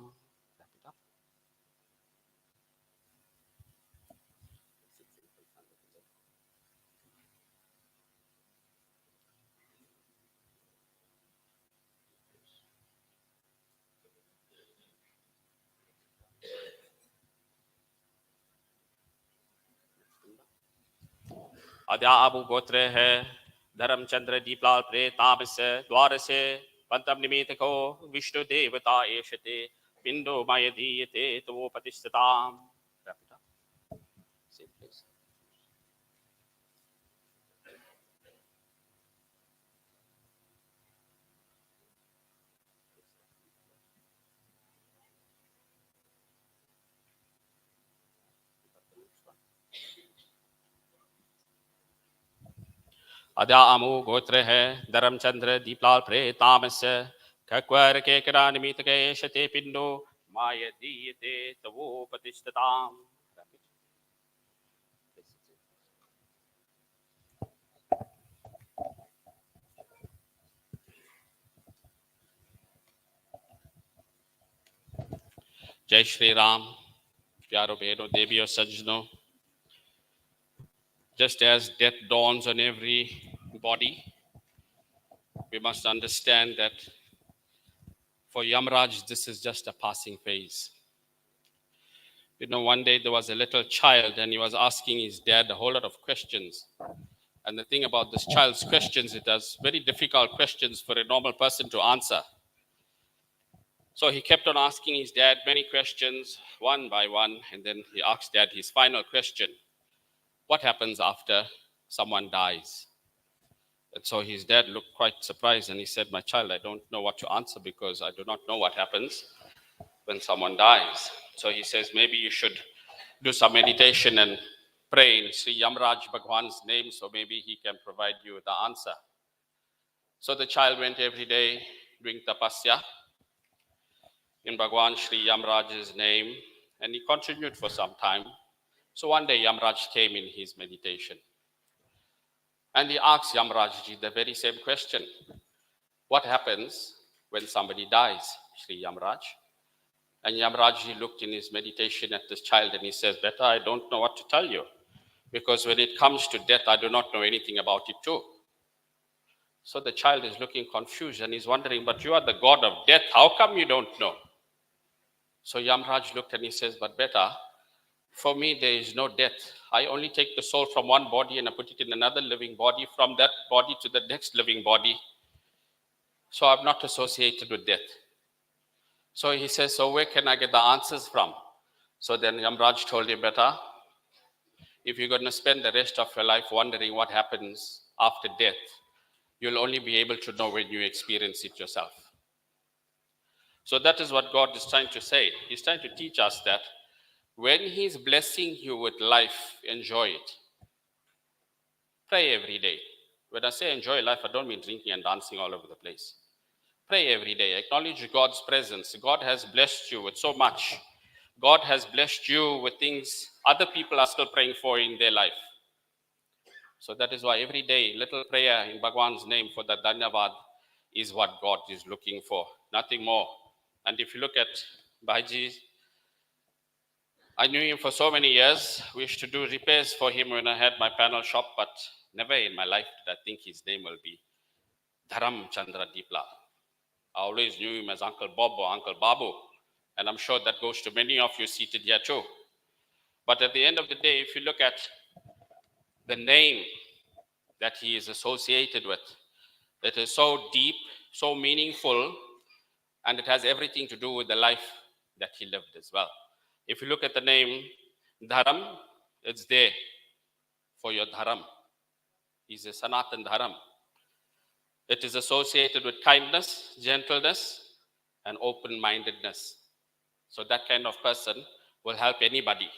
अद्यामो गोत्र है, धर्म चंद्र दीपलाल प्रेतामस्य द्वार से पंतम निमितको विष्णु देवता एषते पिंडो माय दीयते तवोपतिष्ठताम्। अद्यामो गोत्र है, धर्म चंद्र दीपलाल प्रेतामस्य कक्वर केकरा निमितके एषते पिंडो माय दीयते तवोपतिष्ठताम्। जय श्री राम। प्यारो बहनों, देवियों, सज्जनों, just as death dawns on every body, we must understand that for Yamraj, this is just a passing phase. You know, one day there was a little child and he was asking his dad a whole lot of questions. And the thing about this child's questions, it was very difficult questions for a normal person to answer. So he kept on asking his dad many questions, one by one, and then he asked dad his final question: what happens after someone dies? And so his dad looked quite surprised and he said, my child, I don't know what to answer because I do not know what happens when someone dies. So he says, maybe you should do some meditation and pray in Sri Yamraj Bhagwan's name, so maybe he can provide you the answer. So the child went every day doing tapasya in Bhagwan Sri Yamraj's name, and he continued for some time. So one day Yamraj came in his meditation and he asked Yamrajji the very same question: what happens when somebody dies, Sri Yamraj? And Yamrajji looked in his meditation at this child and he says, Beta, I don't know what to tell you, because when it comes to death, I do not know anything about it too. So the child is looking confused and he's wondering, but you are the god of death, how come you don't know? So Yamraj looked and he says, but Beta, for me there is no death. I only take the soul from one body and I put it in another living body, from that body to the next living body. So I'm not associated with death. So he says, so where can I get the answers from? So then Yamraj told him, Beta, if you're going to spend the rest of your life wondering what happens after death, you'll only be able to know when you experience it yourself. So that is what God is trying to say. He's trying to teach us that when He's blessing you with life, enjoy it. Pray every day. When I say enjoy life, I don't mean drinking and dancing all over the place. Pray every day. Acknowledge God's presence. God has blessed you with so much. God has blessed you with things other people are still praying for in their life. So that is why every day, little prayer in Bhagwan's name for the Dhanyavad is what God is looking for, nothing more. And if you look at Bhaiji, I knew him for so many years. We used to do repairs for him when I had my panel shop, but never in my life did I think his name will be Dharam Chandra Deeplaul. I always knew him as Uncle Bob or Uncle Baboo, and I'm sure that goes to many of you seated here too. But at the end of the day, if you look at the name that he is associated with, it is so deep, so meaningful, and it has everything to do with the life that he lived as well. If you look at the name Dharam, it's there for your Dharam. He's a Sanatan Dharam. It is associated with kindness, gentleness, and open-mindedness. So that kind of person will help anybody.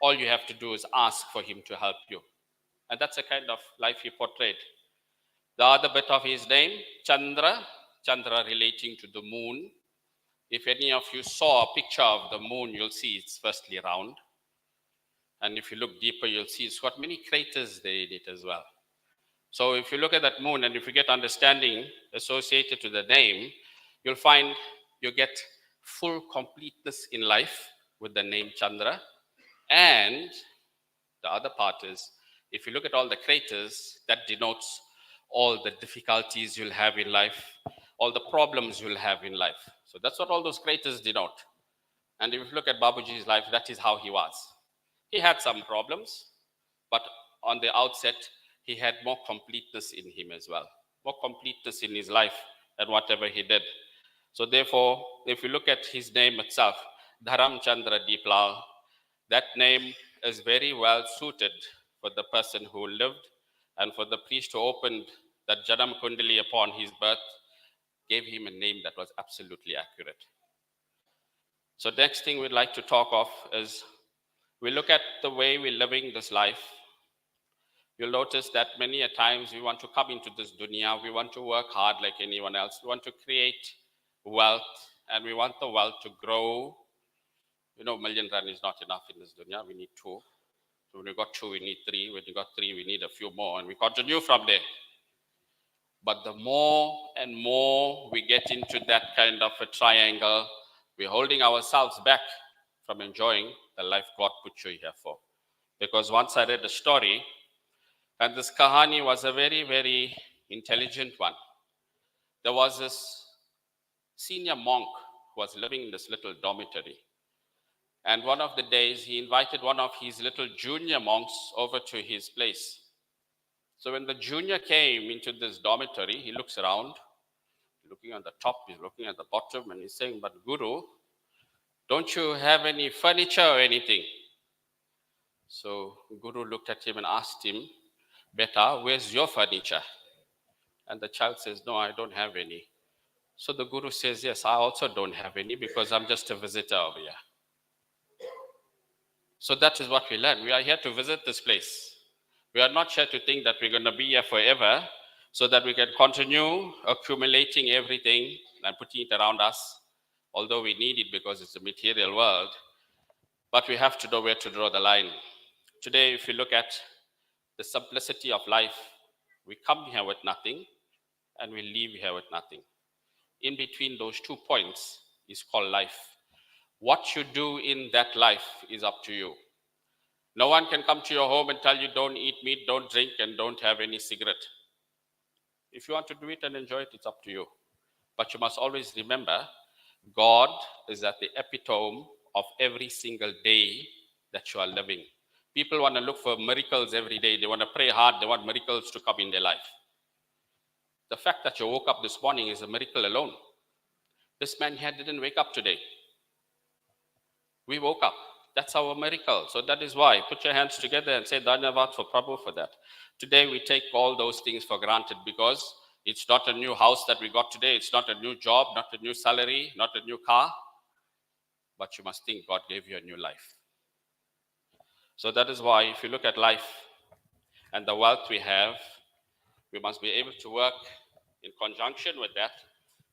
All you have to do is ask for him to help you. And that's the kind of life he portrayed. The other bit of his name, Chandra, Chandra relating to the moon. If any of you saw a picture of the moon, you'll see it's firstly round. And if you look deeper, you'll see it's got many craters there in it as well. So if you look at that moon and if you get understanding associated to the name, you'll find you get full completeness in life with the name Chandra. And the other part is, if you look at all the craters, that denotes all the difficulties you'll have in life, all the problems you'll have in life. So that's what all those craters denote. And if you look at Babuji's life, that is how he was. He had some problems, but on the outset, he had more completeness in him as well, more completeness in his life than whatever he did. So therefore, if you look at his name itself, Dharam Chandra Deeplaul, that name is very well suited for the person who lived, and for the priest who opened that Janam Kundali upon his birth, gave him a name that was absolutely accurate. So next thing we'd like to talk of is, we look at the way we're living this life. You'll notice that many a times we want to come into this dunya, we want to work hard like anyone else, we want to create wealth, and we want the wealth to grow. You know, million rand is not enough in this dunya, we need two. So when we got two, we need three. When we got three, we need a few more, and we continue from there. But the more and more we get into that kind of a triangle, we're holding ourselves back from enjoying the life God put you here for. Because once I read a story, and this kahani was a very, very intelligent one. There was this senior monk who was living in this little dormitory. And one of the days, he invited one of his little junior monks over to his place. So when the junior came into this dormitory, he looks around, looking at the top, he's looking at the bottom, and he's saying, "But Guru, don't you have any furniture or anything?" So Guru looked at him and asked him, "Beta, where's your furniture?" And the child says, "No, I don't have any." So the Guru says, "Yes, I also don't have any because I'm just a visitor over here." So that is what we learn. We are here to visit this place. We are not here to think that we're going to be here forever so that we can continue accumulating everything and putting it around us, although we need it because it's a material world. But we have to know where to draw the line. Today, if you look at the simplicity of life, we come here with nothing and we leave here with nothing. In between those 2 points is called life. What you do in that life is up to you. No one can come to your home and tell you don't eat meat, don't drink, and don't have any cigarette. If you want to do it and enjoy it, it's up to you. But you must always remember, God is at the epitome of every single day that you are living. People want to look for miracles every day. They want to pray hard. They want miracles to come in their life. The fact that you woke up this morning is a miracle alone. This man here didn't wake up today. We woke up. That's our miracle. So that is why, put your hands together and say Dhanyavad for Prabhu for that. Today we take all those things for granted because it's not a new house that we got today. It's not a new job, not a new salary, not a new car. But you must think God gave you a new life. So that is why if you look at life and the wealth we have, we must be able to work in conjunction with that,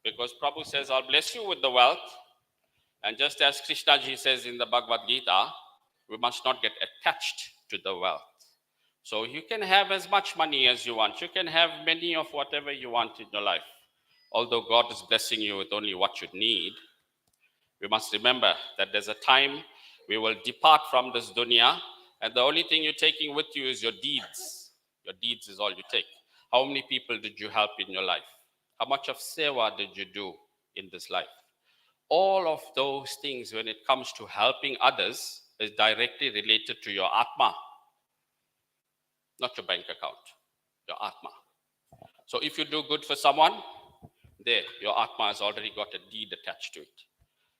because Prabhu says, I'll bless you with the wealth. And just as Krishnaji says in the Bhagavad Gita, we must not get attached to the wealth. So you can have as much money as you want. You can have many of whatever you want in your life. Although God is blessing you with only what you need, we must remember that there's a time We will depart from this dunya, and the only thing you're taking with you is your deeds. Your deeds is all you take. How many people did you help in your life? How much of sewa did you do in this life? All of those things, when it comes to helping others, is directly related to your atma, not your bank account, your atma. So if you do good for someone, there, your atma has already got a deed attached to it.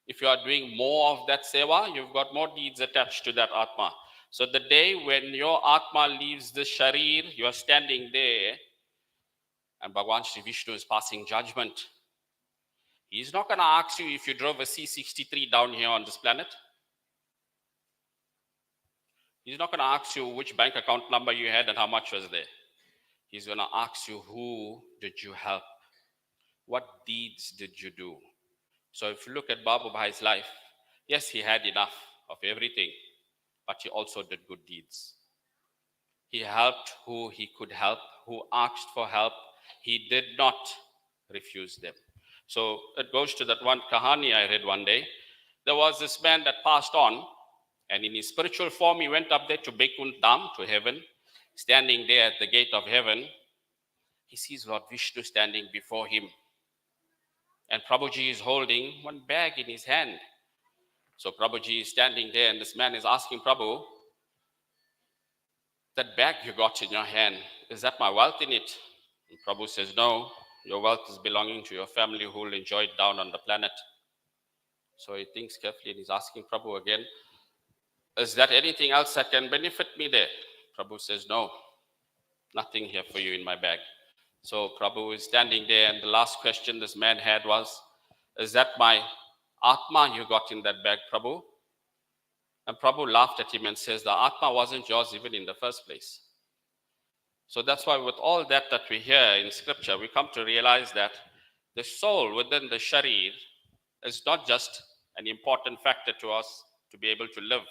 If you are doing more of that seva, you've got more deeds attached to that atma. So the day when your atma leaves the sharir, you are standing there, and Bhagwan Shri Vishnu is passing judgment. He's not going to ask you if you drove a C63 down here on this planet. He's not going to ask you which bank account number you had and how much was there. He's going to ask you, who did you help? What deeds did you do? So if you look at Babu Bhai's life, yes, he had enough of everything, but he also did good deeds. He helped who he could help, who asked for help. He did not refuse them. So it goes to that one kahani I read one day. There was this man that passed on, and in his spiritual form, he went up there to Vaikuntha Dham, to heaven. Standing there at the gate of heaven, he sees Lord Vishnu standing before him. And Prabhuji is holding one bag in his hand. So Prabhuji is standing there, and this man is asking Prabhu, that bag you got in your hand, is that my wealth in it? And Prabhu says, no, your wealth is belonging to your family who will enjoy it down on the planet. So he thinks carefully and he's asking Prabhu again, is that anything else that can benefit me there? Prabhu says, no, nothing here for you in my bag. So Prabhu is standing there, and the last question this man had was, is that my Atma you got in that bag, Prabhu? And Prabhu laughed at him and says, the Atma wasn't yours even in the first place. So that's why with all that we hear in scripture, we come to realize that the soul within the sharir is not just an important factor to us to be able to live.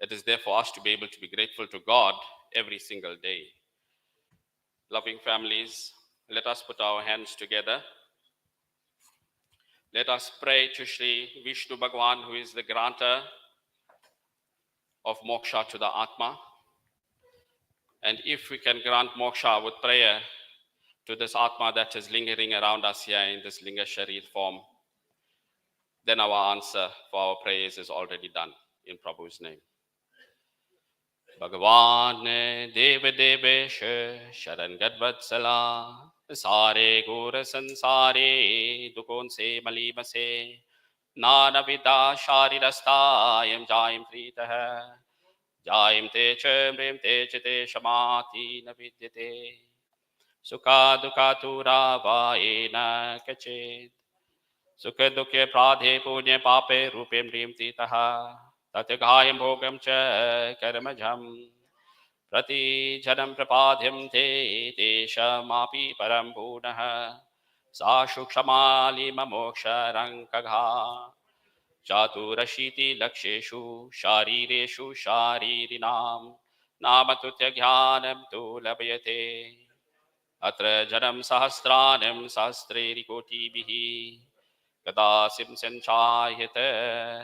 It is there for us to be able to be grateful to God every single day. Loving families, let us put our hands together. Let us pray to Shri Vishnu Bhagwan, who is the granter of moksha to the Atma. And if we can grant moksha with prayer to this Atma that is lingering around us here in this Linga Sharir form, then our answer for our prayers is already done in Prabhu's name. Bhagavan Dev Devesh Sharan Gadvatsala Sare Gora Sansare Dukon Se Malima Se Nana Vida Sharirastayam Jayam Pritaha Jayam Te Chamrim Te Chite Shamati Navidyate Sukha Dukha Tura Vaena Kachit Sukha Dukhe Pradhe Punya Pape Rupem Rim Titaha Tathagayam Bhogam Cha Karamajam Prati Janam Prapadhyam Te Deshamapi Param Punaha Sa Shukshamali Mamoksha Rankagha Chaturashiti Laksheshu Sharireshu Sharirinam Namatutya Jnanam Tu Labhyate Atra Janam Sahasranam Sahasreri Kotibihi Kadasim Sanchayate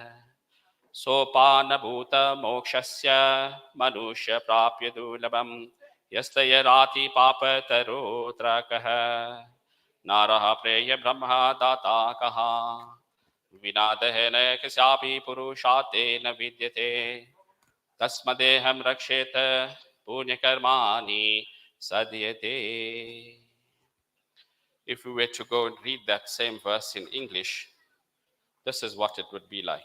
Sopanabhuta Mokshasya Manusha Prapya Dulabam Yastayarati Papataro Trakaha Naraha Preya Brahma Datakaha Vinadahena Kasyapi Purushate Navidyate Tasmadeham Raksheta Punyakarmani Sadyate. If we were to go and read that same verse in English, this is what it would be like.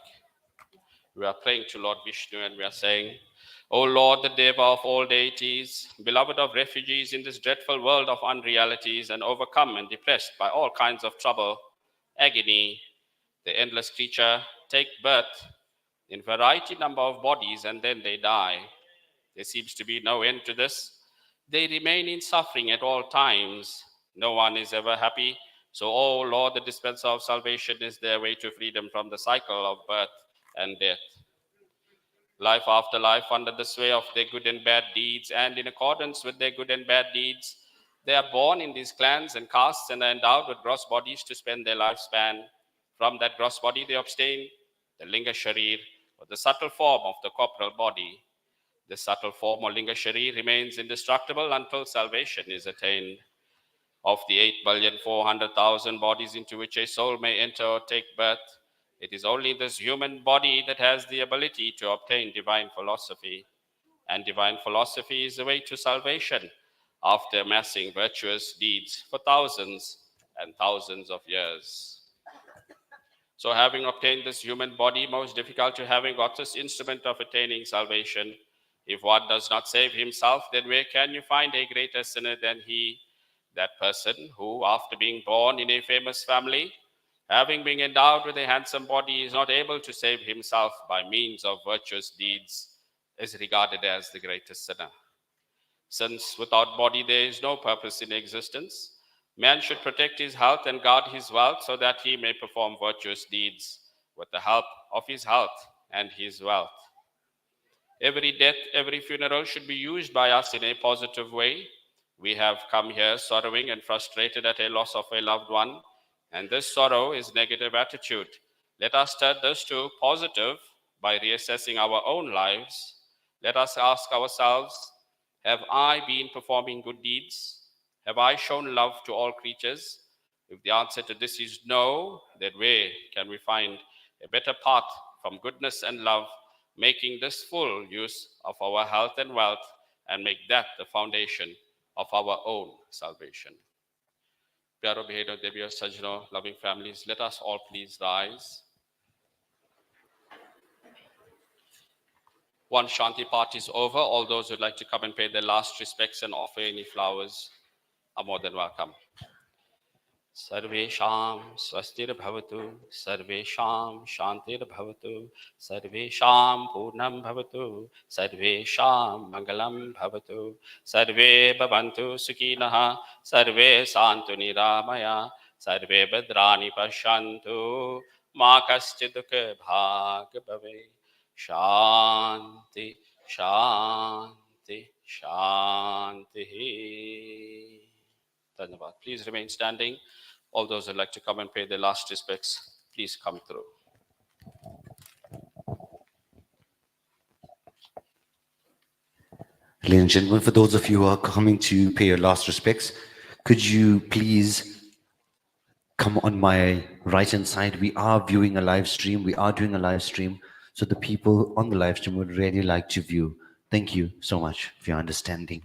We are praying to Lord Vishnu and we are saying, O Lord, the Deva of all deities, beloved of refugees in this dreadful world of unrealities and overcome and depressed by all kinds of trouble, agony, the endless creature take birth in variety number of bodies and then they die. There seems to be no end to this. They remain in suffering at all times. No one is ever happy. So, O Lord, the dispenser of salvation is their way to freedom from the cycle of birth and death. Life after life under the sway of their good and bad deeds, and in accordance with their good and bad deeds, they are born in these clans and castes and are endowed with gross bodies to spend their lifespan. From that gross body they obtain the Linga Sharir, or but the subtle form of the corporal body. This subtle form or linga shari remains indestructible until salvation is attained. Of the 8,400,000 bodies into which a soul may enter or take birth, it is only this human body that has the ability to obtain divine philosophy. And divine philosophy is the way to salvation after amassing virtuous deeds for thousands and thousands of years. So having obtained this human body, most difficult to having got this instrument of attaining salvation, if one does not save himself, then where can you find a greater sinner than he? That person who, after being born in a famous family, having been endowed with a handsome body, is not able to save himself by means of virtuous deeds, is regarded as the greatest sinner. Since without body there is no purpose in existence, man should protect his health and guard his wealth so that he may perform virtuous deeds with the help of his health and his wealth. Every death, every funeral should be used by us in a positive way. We have come here sorrowing and frustrated at a loss of a loved one, and this sorrow is negative attitude. Let us turn this to positive by reassessing our own lives. Let us ask ourselves, have I been performing good deeds? Have I shown love to all creatures? If the answer to this is no, then where can we find a better path from goodness and love, making this full use of our health and wealth, and make that the foundation of our own salvation. Pyaro Bhaido, Deviyo, Sajno, loving families, let us all please rise. One Shanti part is over. All those who'd like to come and pay their last respects and offer any flowers are more than welcome. Sarvesham swastir bhavatu, sarvesham shantir bhavatu, sarvesham purnam bhavatu, sarvesham mangalam bhavatu, sarve bhavantu sukhinaha, sarve santu niramaya, sarve bhadrani pashantu, ma kaschid dukha bhag bhave. Shanti, Shanti, Shanti. Dhanyavad. Please remain standing. All those who'd like to come and pay their last respects, please come through. Ladies and gentlemen, for those of you who are coming to pay your last respects, could you please come on my right-hand side? We are viewing a live stream. We are doing a live stream. So the people on the live stream would really like to view. Thank you so much for your understanding.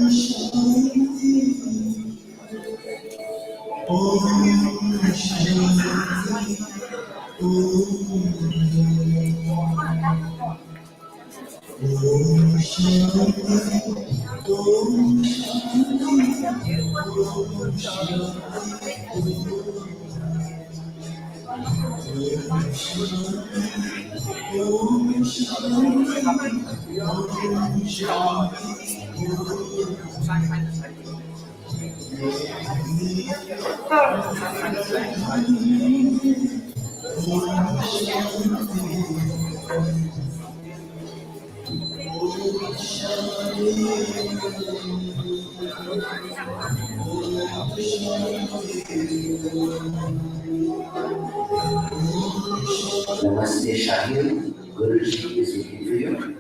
Shanti, Namaste Shahil, Guruji is waiting for you.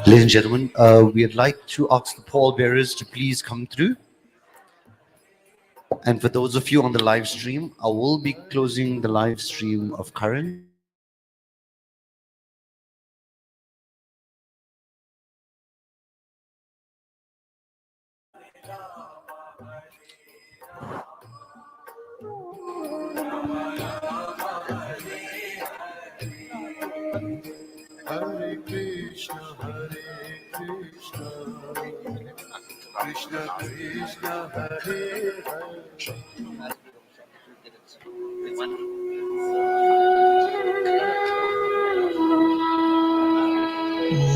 Ladies and gentlemen, we'd like to ask the pallbearers to please come through. And for those of you on the live stream, I will be closing the live stream of Karan. Hare Krishna, Krishna Krishna, Hare Hare.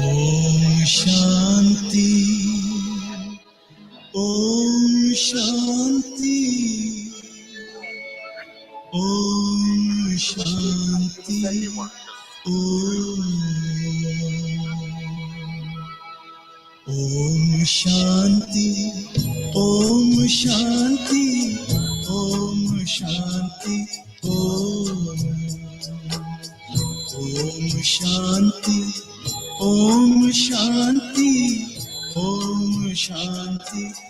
Om Shanti, Om Shanti, Om Shanti, Om Shanti, Om Shanti, Om Shanti, Om Shanti, Om Shanti, Om Shanti.